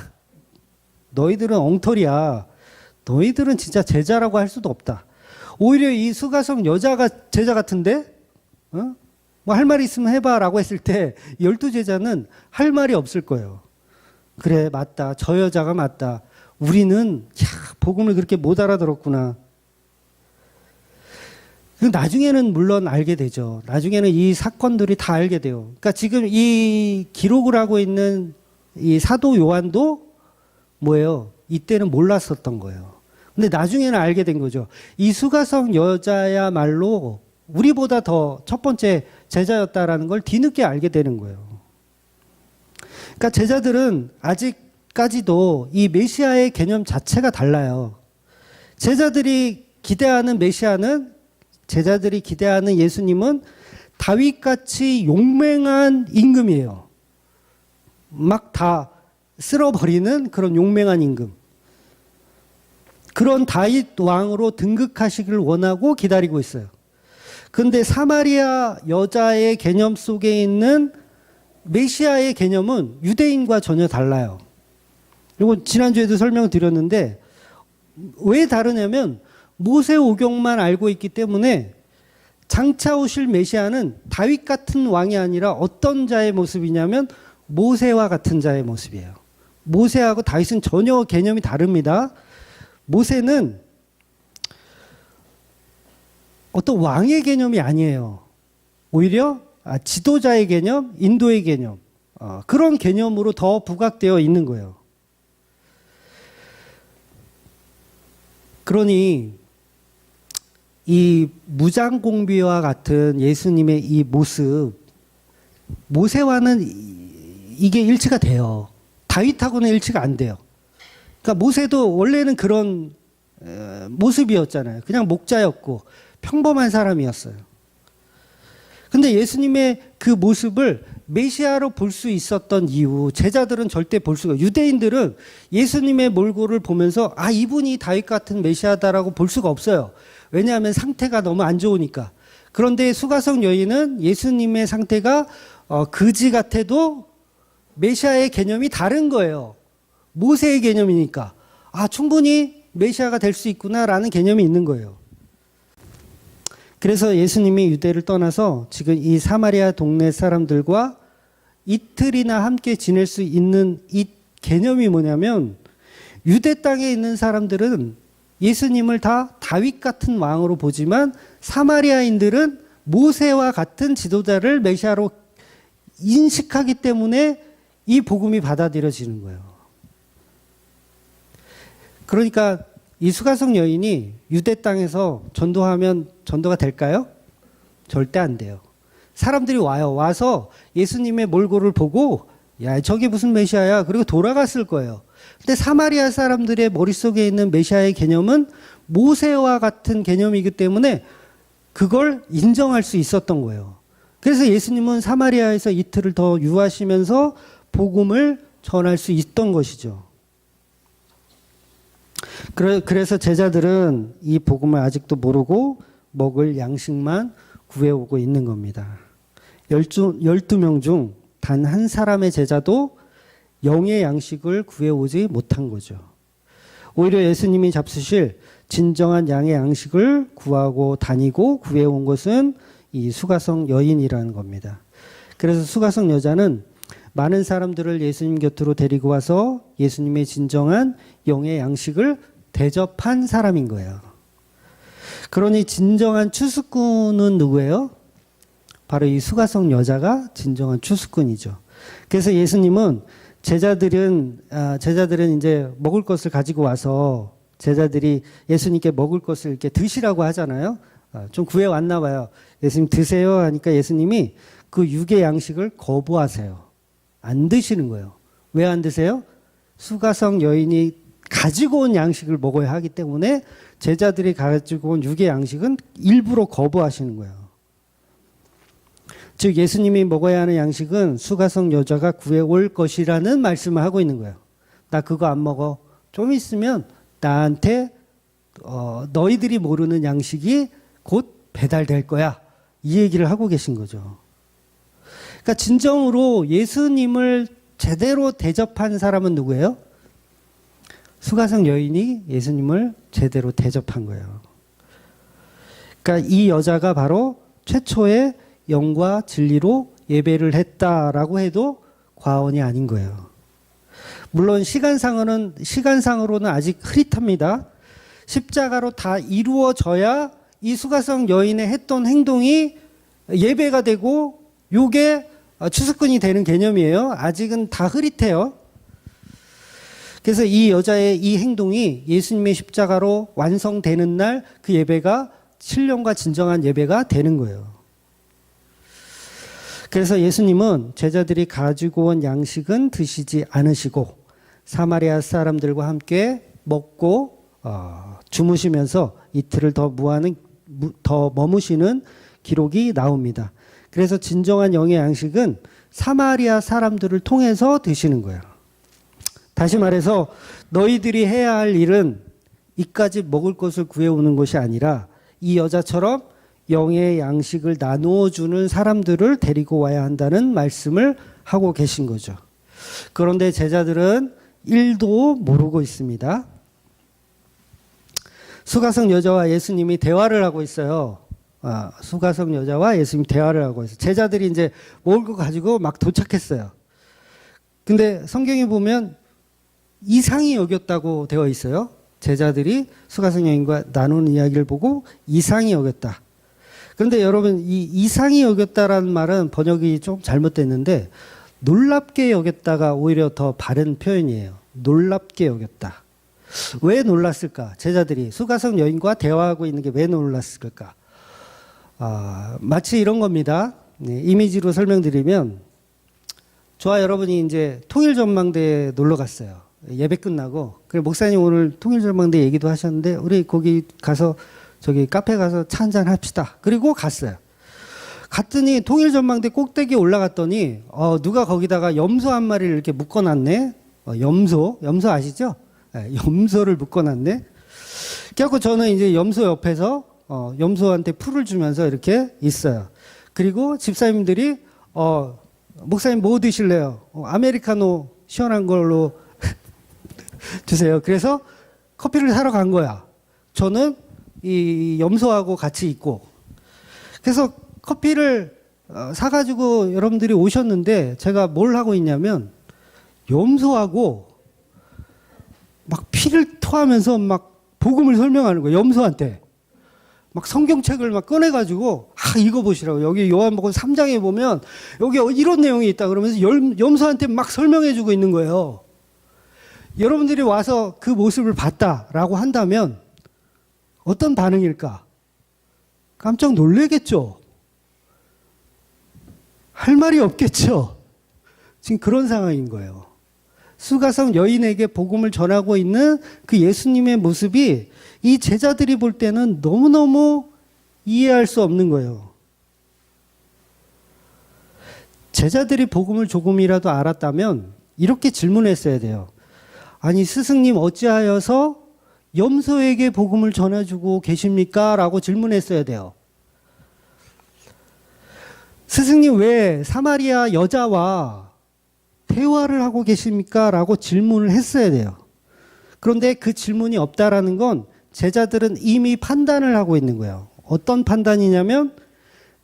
너희들은 엉터리야. 너희들은 진짜 제자라고 할 수도 없다. 오히려 이 수가성 여자가 제자 같은데? 뭐 할 말이 있으면 해봐라고 했을 때 12제자는 할 말이 없을 거예요. 그래, 맞다. 저 여자가 맞다. 우리는 복음을 그렇게 못 알아들었구나. 나중에는 물론 알게 되죠. 나중에는 이 사건들이 다 알게 돼요. 그러니까 지금 이 기록을 하고 있는 이 사도 요한도 뭐예요? 이때는 몰랐었던 거예요. 근데 나중에는 알게 된 거죠. 이 수가성 여자야말로 우리보다 더 첫 번째 제자였다라는 걸 뒤늦게 알게 되는 거예요. 그러니까 제자들은 아직까지도 이 메시아의 개념 자체가 달라요. 제자들이 기대하는 예수님은 다윗같이 용맹한 임금이에요. 막 다 쓸어버리는 그런 용맹한 임금. 그런 다윗 왕으로 등극하시기를 원하고 기다리고 있어요. 그런데 사마리아 여자의 개념 속에 있는 메시아의 개념은 유대인과 전혀 달라요. 이거 지난주에도 설명드렸는데 왜 다르냐면 모세 오경만 알고 있기 때문에 장차 오실 메시아는 다윗 같은 왕이 아니라 어떤 자의 모습이냐면 모세와 같은 자의 모습이에요. 모세하고 다윗은 전혀 개념이 다릅니다. 모세는 어떤 왕의 개념이 아니에요. 오히려 지도자의 개념, 인도의 개념, 그런 개념으로 더 부각되어 있는 거예요. 그러니 이 무장공비와 같은 예수님의 이 모습, 모세와는 이게 일치가 돼요. 다윗하고는 일치가 안 돼요. 그러니까 모세도 원래는 그런 모습이었잖아요. 그냥 목자였고 평범한 사람이었어요. 근데 예수님의 그 모습을 메시아로 볼 수 있었던 이유, 제자들은 절대 볼 수가, 유대인들은 예수님의 몰골을 보면서 이분이 다윗 같은 메시아다라고 볼 수가 없어요. 왜냐하면 상태가 너무 안 좋으니까. 그런데 수가성 여인은 예수님의 상태가 그지 같아도 메시아의 개념이 다른 거예요. 모세의 개념이니까 충분히 메시아가 될 수 있구나라는 개념이 있는 거예요. 그래서 예수님이 유대를 떠나서 지금 이 사마리아 동네 사람들과 이틀이나 함께 지낼 수 있는 이 개념이 뭐냐면, 유대 땅에 있는 사람들은 예수님을 다 다윗 같은 왕으로 보지만 사마리아인들은 모세와 같은 지도자를 메시아로 인식하기 때문에 이 복음이 받아들여지는 거예요. 그러니까 이 수가성 여인이 유대 땅에서 전도하면 전도가 될까요? 절대 안 돼요. 사람들이 와서 예수님의 몰골을 보고 야, 저게 무슨 메시아야? 그리고 돌아갔을 거예요. 근데 사마리아 사람들의 머릿속에 있는 메시아의 개념은 모세와 같은 개념이기 때문에 그걸 인정할 수 있었던 거예요. 그래서 예수님은 사마리아에서 이틀을 더 유하시면서 복음을 전할 수 있던 것이죠. 그래서 제자들은 이 복음을 아직도 모르고 먹을 양식만 구해오고 있는 겁니다. 12명 중 단 한 사람의 제자도 영의 양식을 구해오지 못한 거죠. 오히려 예수님이 잡수실 진정한 양의 양식을 구하고 다니고 구해온 것은 이 수가성 여인이라는 겁니다. 그래서 수가성 여자는 많은 사람들을 예수님 곁으로 데리고 와서 예수님의 진정한 영의 양식을 대접한 사람인 거예요. 그러니 진정한 추수꾼은 누구예요? 바로 이 수가성 여자가 진정한 추수꾼이죠. 그래서 예수님은 제자들은 이제 먹을 것을 가지고 와서 제자들이 예수님께 먹을 것을 이렇게 드시라고 하잖아요. 좀 구해 왔나 봐요. 예수님 드세요 하니까 예수님이 그 육의 양식을 거부하세요. 안 드시는 거예요. 왜 안 드세요? 수가성 여인이 가지고 온 양식을 먹어야 하기 때문에 제자들이 가지고 온 육의 양식은 일부러 거부하시는 거예요. 즉 예수님이 먹어야 하는 양식은 수가성 여자가 구해올 것이라는 말씀을 하고 있는 거예요. 나 그거 안 먹어. 좀 있으면 나한테 너희들이 모르는 양식이 곧 배달될 거야. 이 얘기를 하고 계신 거죠. 그러니까 진정으로 예수님을 제대로 대접한 사람은 누구예요? 수가성 여인이 예수님을 제대로 대접한 거예요. 그러니까 이 여자가 바로 최초의 영과 진리로 예배를 했다라고 해도 과언이 아닌 거예요. 물론 시간상으로는 아직 흐릿합니다. 십자가로 다 이루어져야 이 수가성 여인의 했던 행동이 예배가 되고 요게 추수꾼이 되는 개념이에요. 아직은 다 흐릿해요. 그래서 이 여자의 이 행동이 예수님의 십자가로 완성되는 날 그 예배가 신령과 진정한 예배가 되는 거예요. 그래서 예수님은 제자들이 가지고 온 양식은 드시지 않으시고 사마리아 사람들과 함께 먹고 주무시면서 이틀을 더 머무시는 기록이 나옵니다. 그래서 진정한 영의 양식은 사마리아 사람들을 통해서 드시는 거예요. 다시 말해서 너희들이 해야 할 일은 이까지 먹을 것을 구해오는 것이 아니라 이 여자처럼 영의 양식을 나누어 주는 사람들을 데리고 와야 한다는 말씀을 하고 계신 거죠. 그런데 제자들은 1도 모르고 있습니다. 수가성 여자와 예수님이 대화를 하고 있어요. 수가성 여자와 예수님이 대화를 하고 있어요. 제자들이 이제 먹을 거 가지고 막 도착했어요. 근데 성경에 보면 이상히 여겼다고 되어 있어요. 제자들이 수가성 여인과 나누는 이야기를 보고 이상히 여겼다. 그런데 여러분 이 이상히 여겼다라는 말은 번역이 좀 잘못됐는데 놀랍게 여겼다가 오히려 더 바른 표현이에요. 놀랍게 여겼다. 왜 놀랐을까? 제자들이 수가성 여인과 대화하고 있는 게 왜 놀랐을까? 마치 이런 겁니다. 네, 이미지로 설명드리면 저와 여러분이 이제 통일전망대에 놀러 갔어요. 예배 끝나고. 그래 목사님 오늘 통일전망대 얘기도 하셨는데 우리 거기 가서 저기 카페 가서 차 한잔 합시다. 그리고 갔어요. 갔더니 통일전망대 꼭대기에 올라갔더니 누가 거기다가 염소 한 마리를 이렇게 묶어놨네. 염소 아시죠? 네, 염소를 묶어놨네. 그래갖고 저는 이제 염소 옆에서 염소한테 풀을 주면서 이렇게 있어요. 그리고 집사님들이 목사님 뭐 드실래요? 아메리카노 시원한 걸로 주세요. 그래서 커피를 사러 간 거야. 저는 이 염소하고 같이 있고. 그래서 커피를 사가지고 여러분들이 오셨는데 제가 뭘 하고 있냐면 염소하고 막 피를 토하면서 막 복음을 설명하는 거예요. 염소한테. 막 성경책을 막 꺼내가지고 이거 보시라고. 여기 요한복음 3장에 보면 여기 이런 내용이 있다 그러면서 염소한테 막 설명해주고 있는 거예요. 여러분들이 와서 그 모습을 봤다라고 한다면 어떤 반응일까? 깜짝 놀라겠죠? 할 말이 없겠죠? 지금 그런 상황인 거예요. 수가성 여인에게 복음을 전하고 있는 그 예수님의 모습이 이 제자들이 볼 때는 너무너무 이해할 수 없는 거예요. 제자들이 복음을 조금이라도 알았다면 이렇게 질문했어야 돼요. 아니 스승님 어찌하여서 염소에게 복음을 전해주고 계십니까? 라고 질문했어야 돼요. 스승님, 왜 사마리아 여자와 대화를 하고 계십니까? 라고 질문을 했어야 돼요. 그런데 그 질문이 없다라는 건 제자들은 이미 판단을 하고 있는 거예요. 어떤 판단이냐면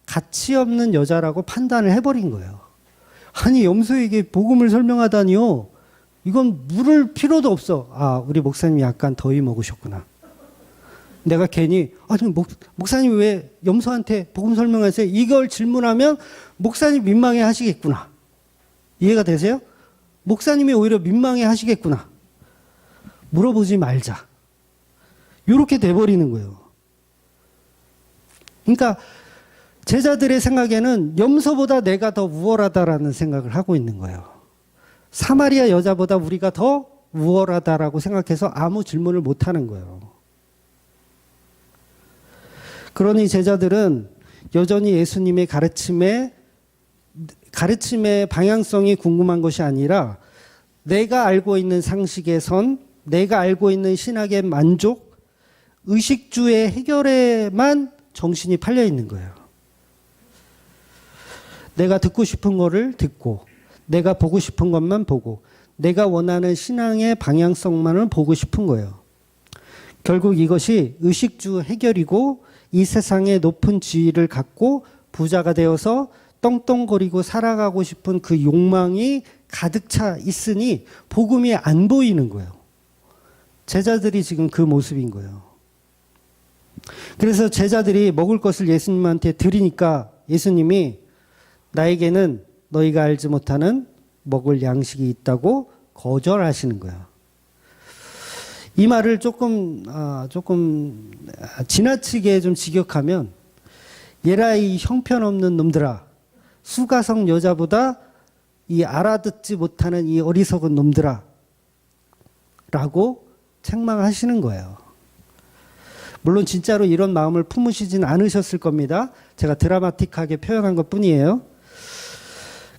가치 없는 여자라고 판단을 해버린 거예요. 아니, 염소에게 복음을 설명하다니요. 이건 물을 필요도 없어. 아, 우리 목사님이 약간 더위 먹으셨구나. 내가 괜히 아니 목사님 왜 염소한테 복음 설명하세요? 이걸 질문하면 목사님 민망해 하시겠구나. 이해가 되세요? 목사님이 오히려 민망해 하시겠구나. 물어보지 말자. 이렇게 돼버리는 거예요. 그러니까 제자들의 생각에는 염소보다 내가 더 우월하다라는 생각을 하고 있는 거예요. 사마리아 여자보다 우리가 더 우월하다라고 생각해서 아무 질문을 못 하는 거예요. 그러니 제자들은 여전히 예수님의 가르침의 방향성이 궁금한 것이 아니라 내가 알고 있는 상식의 선, 내가 알고 있는 신학의 만족, 의식주의 해결에만 정신이 팔려 있는 거예요. 내가 듣고 싶은 거를 듣고, 내가 보고 싶은 것만 보고, 내가 원하는 신앙의 방향성만을 보고 싶은 거예요. 결국 이것이 의식주 해결이고 이 세상의 높은 지위를 갖고 부자가 되어서 떵떵거리고 살아가고 싶은 그 욕망이 가득 차 있으니 복음이 안 보이는 거예요. 제자들이 지금 그 모습인 거예요. 그래서 제자들이 먹을 것을 예수님한테 드리니까 예수님이 나에게는 너희가 알지 못하는 먹을 양식이 있다고 거절하시는 거야. 이 말을 조금 지나치게 좀 직역하면 얘라 이 형편없는 놈들아, 수가성 여자보다 이 알아듣지 못하는 이 어리석은 놈들아 라고 책망하시는 거예요. 물론 진짜로 이런 마음을 품으시진 않으셨을 겁니다. 제가 드라마틱하게 표현한 것뿐이에요.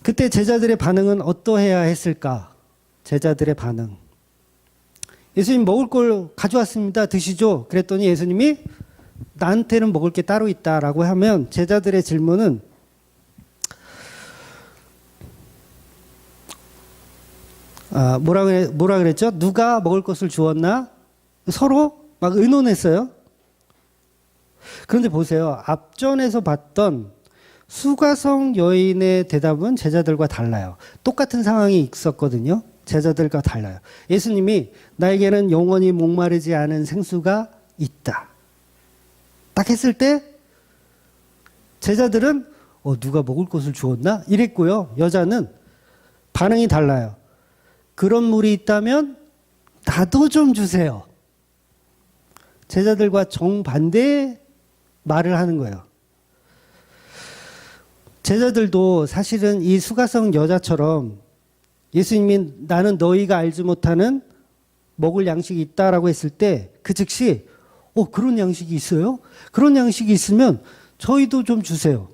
그때 제자들의 반응은 어떠해야 했을까? 제자들의 반응. 예수님 먹을 걸 가져왔습니다. 드시죠. 그랬더니 예수님이 나한테는 먹을 게 따로 있다라고 하면 제자들의 질문은 뭐라 그랬죠? 누가 먹을 것을 주었나? 서로 막 의논했어요. 그런데 보세요. 앞전에서 봤던 수가성 여인의 대답은 제자들과 달라요. 똑같은 상황이 있었거든요. 제자들과 달라요. 예수님이 나에게는 영원히 목마르지 않은 생수가 있다. 딱 했을 때 제자들은 누가 먹을 것을 주었나? 이랬고요. 여자는 반응이 달라요. 그런 물이 있다면 나도 좀 주세요. 제자들과 정반대의 말을 하는 거예요. 제자들도 사실은 이 수가성 여자처럼 예수님이 나는 너희가 알지 못하는 먹을 양식이 있다라고 했을 때 그 즉시 그런 양식이 있어요? 그런 양식이 있으면 저희도 좀 주세요.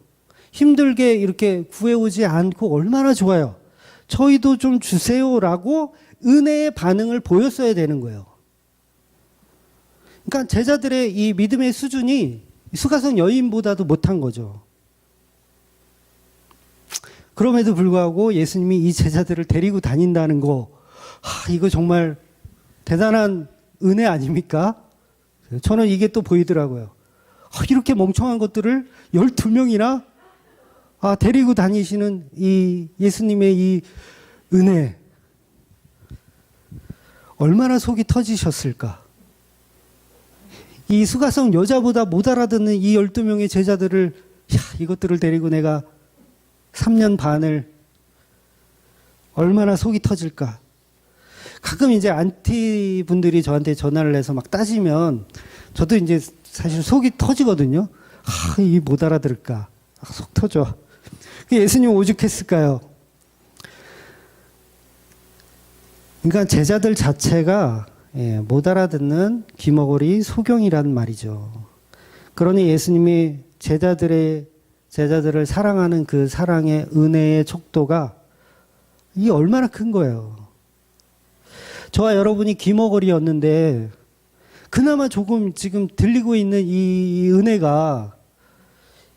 힘들게 이렇게 구해오지 않고 얼마나 좋아요. 저희도 좀 주세요라고 은혜의 반응을 보였어야 되는 거예요. 그러니까 제자들의 이 믿음의 수준이 수가성 여인보다도 못한 거죠. 그럼에도 불구하고 예수님이 이 제자들을 데리고 다닌다는 거, 이거 정말 대단한 은혜 아닙니까? 저는 이게 또 보이더라고요. 이렇게 멍청한 것들을 12명이나 데리고 다니시는 이 예수님의 이 은혜. 얼마나 속이 터지셨을까? 이 수가성 여자보다 못 알아듣는 이 12명의 제자들을, 이것들을 데리고 내가 3년 반을 얼마나 속이 터질까. 가끔 이제 안티 분들이 저한테 전화를 해서 막 따지면 저도 이제 사실 속이 터지거든요. 이 못 알아들을까. 속 터져. 예수님 오죽했을까요? 그러니까 제자들 자체가 못 알아듣는 귀머거리 소경이란 말이죠. 그러니 예수님이 제자들을 사랑하는 그 사랑의 은혜의 척도가 이 얼마나 큰 거예요. 저와 여러분이 귀머거리였는데 그나마 조금 지금 들리고 있는 이 은혜가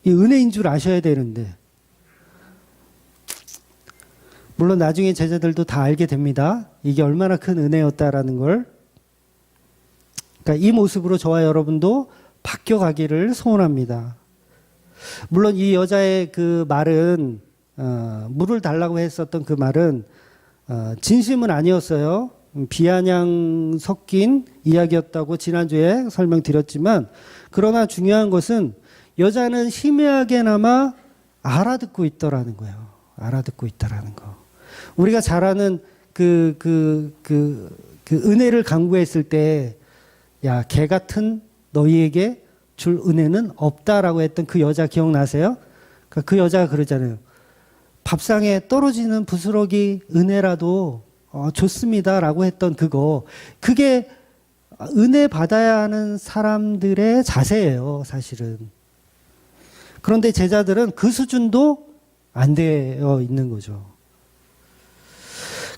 이 은혜인 줄 아셔야 되는데, 물론 나중에 제자들도 다 알게 됩니다. 이게 얼마나 큰 은혜였다라는 걸. 그러니까 이 모습으로 저와 여러분도 바뀌어가기를 소원합니다. 물론 이 여자의 그 말은 물을 달라고 했었던 그 말은 진심은 아니었어요. 비아냥 섞인 이야기였다고 지난주에 설명드렸지만, 그러나 중요한 것은 여자는 희미하게나마 알아듣고 있더라는 거예요. 알아듣고 있다라는 거. 우리가 잘 아는 그 은혜를 강구했을 때, 야, 개 같은 너희에게 줄 은혜는 없다라고 했던 그 여자 기억나세요? 그러니까 그 여자가 그러잖아요. 밥상에 떨어지는 부스러기 은혜라도 좋습니다라고 했던 그거. 그게 은혜 받아야 하는 사람들의 자세예요, 사실은. 그런데 제자들은 그 수준도 안 되어 있는 거죠.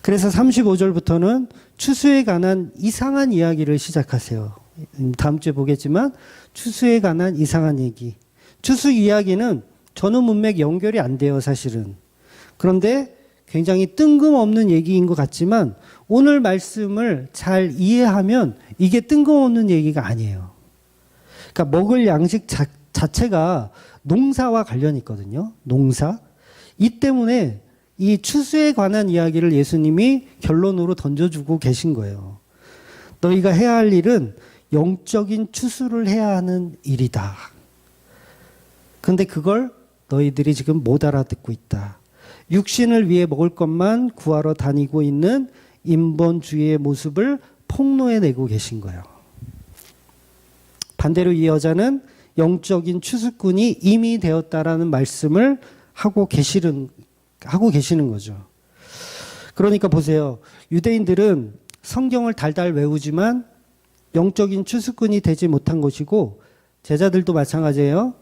그래서 35절부터는 추수에 관한 이상한 이야기를 시작하세요. 다음 주에 보겠지만 추수에 관한 이상한 얘기. 추수 이야기는 전후 문맥 연결이 안 돼요, 사실은. 그런데 굉장히 뜬금없는 얘기인 것 같지만 오늘 말씀을 잘 이해하면 이게 뜬금없는 얘기가 아니에요. 그러니까 먹을 양식 자체가 농사와 관련이 있거든요. 농사. 이 때문에 이 추수에 관한 이야기를 예수님이 결론으로 던져주고 계신 거예요. 너희가 해야 할 일은 영적인 추수를 해야 하는 일이다. 그런데 그걸 너희들이 지금 못 알아듣고 있다. 육신을 위해 먹을 것만 구하러 다니고 있는 인본주의의 모습을 폭로해내고 계신 거예요. 반대로 이 여자는 영적인 추수꾼이 이미 되었다라는 말씀을 하고 계시는 거죠. 그러니까 보세요. 유대인들은 성경을 달달 외우지만 영적인 추수꾼이 되지 못한 것이고, 제자들도 마찬가지예요.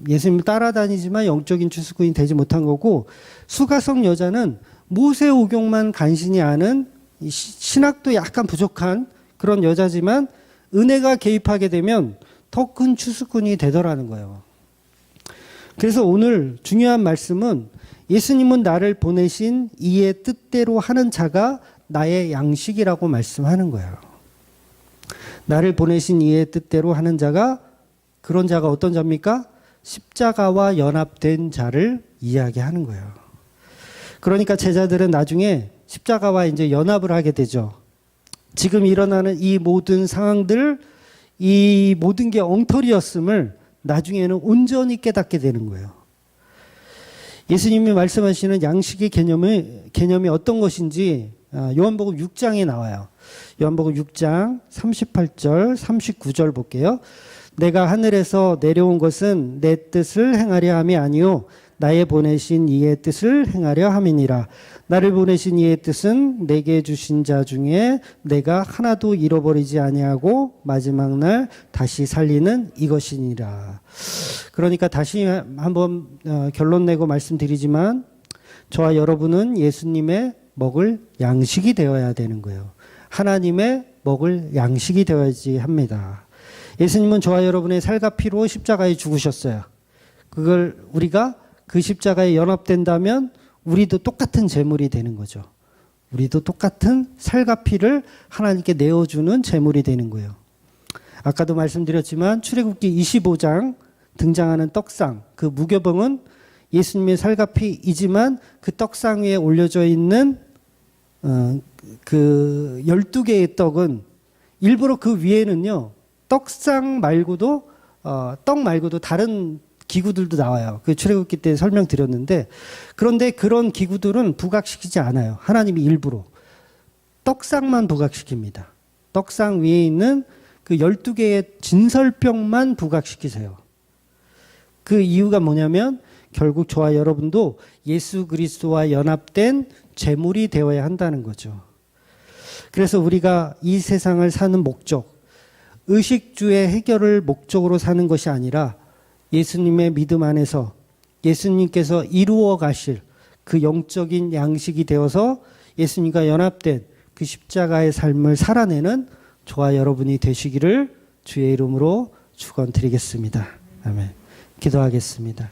예수님을 따라다니지만 영적인 추수꾼이 되지 못한 거고, 수가성 여자는 모세오경만 간신히 아는 신학도 약간 부족한 그런 여자지만 은혜가 개입하게 되면 더 큰 추수꾼이 되더라는 거예요. 그래서 오늘 중요한 말씀은 예수님은 나를 보내신 이의 뜻대로 하는 자가 나의 양식이라고 말씀하는 거예요. 나를 보내신 이의 뜻대로 하는 자가, 그런 자가 어떤 자입니까? 십자가와 연합된 자를 이야기하는 거예요. 그러니까 제자들은 나중에 십자가와 이제 연합을 하게 되죠. 지금 일어나는 이 모든 상황들, 이 모든 게 엉터리였음을 나중에는 온전히 깨닫게 되는 거예요. 예수님이 말씀하시는 양식의 개념이 어떤 것인지 요한복음 6장에 나와요. 요한복음 6장 38절, 39절 볼게요. 내가 하늘에서 내려온 것은 내 뜻을 행하려 함이 아니요 나의 보내신 이의 뜻을 행하려 함이니라. 나를 보내신 이의 뜻은 내게 주신 자 중에 내가 하나도 잃어버리지 아니하고 마지막 날 다시 살리는 이것이니라. 그러니까 다시 한번 결론 내고 말씀드리지만 저와 여러분은 예수님의 먹을 양식이 되어야 되는 거예요. 하나님의 먹을 양식이 되어야지 합니다. 예수님은 저와 여러분의 살과 피로 십자가에 죽으셨어요. 그걸 우리가 그 십자가에 연합된다면 우리도 똑같은 제물이 되는 거죠. 우리도 똑같은 살과 피를 하나님께 내어주는 제물이 되는 거예요. 아까도 말씀드렸지만 출애굽기 25장 등장하는 떡상, 그 무교병은 예수님의 살과 피이지만 그 떡상 위에 올려져 있는 그 12개의 떡은 일부러 그 위에는요, 떡상 말고도 떡 말고도 다른 기구들도 나와요. 그 출애굽기 때 설명드렸는데, 그런데 그런 기구들은 부각시키지 않아요. 하나님이 일부러 떡상만 부각시킵니다. 떡상 위에 있는 그 12개의 진설병만 부각시키세요. 그 이유가 뭐냐면 결국 저와 여러분도 예수 그리스도와 연합된 제물이 되어야 한다는 거죠. 그래서 우리가 이 세상을 사는 목적, 의식주의 해결을 목적으로 사는 것이 아니라 예수님의 믿음 안에서 예수님께서 이루어 가실 그 영적인 양식이 되어서 예수님과 연합된 그 십자가의 삶을 살아내는 저와 여러분이 되시기를 주의 이름으로 축원드리겠습니다. 아멘. 기도하겠습니다.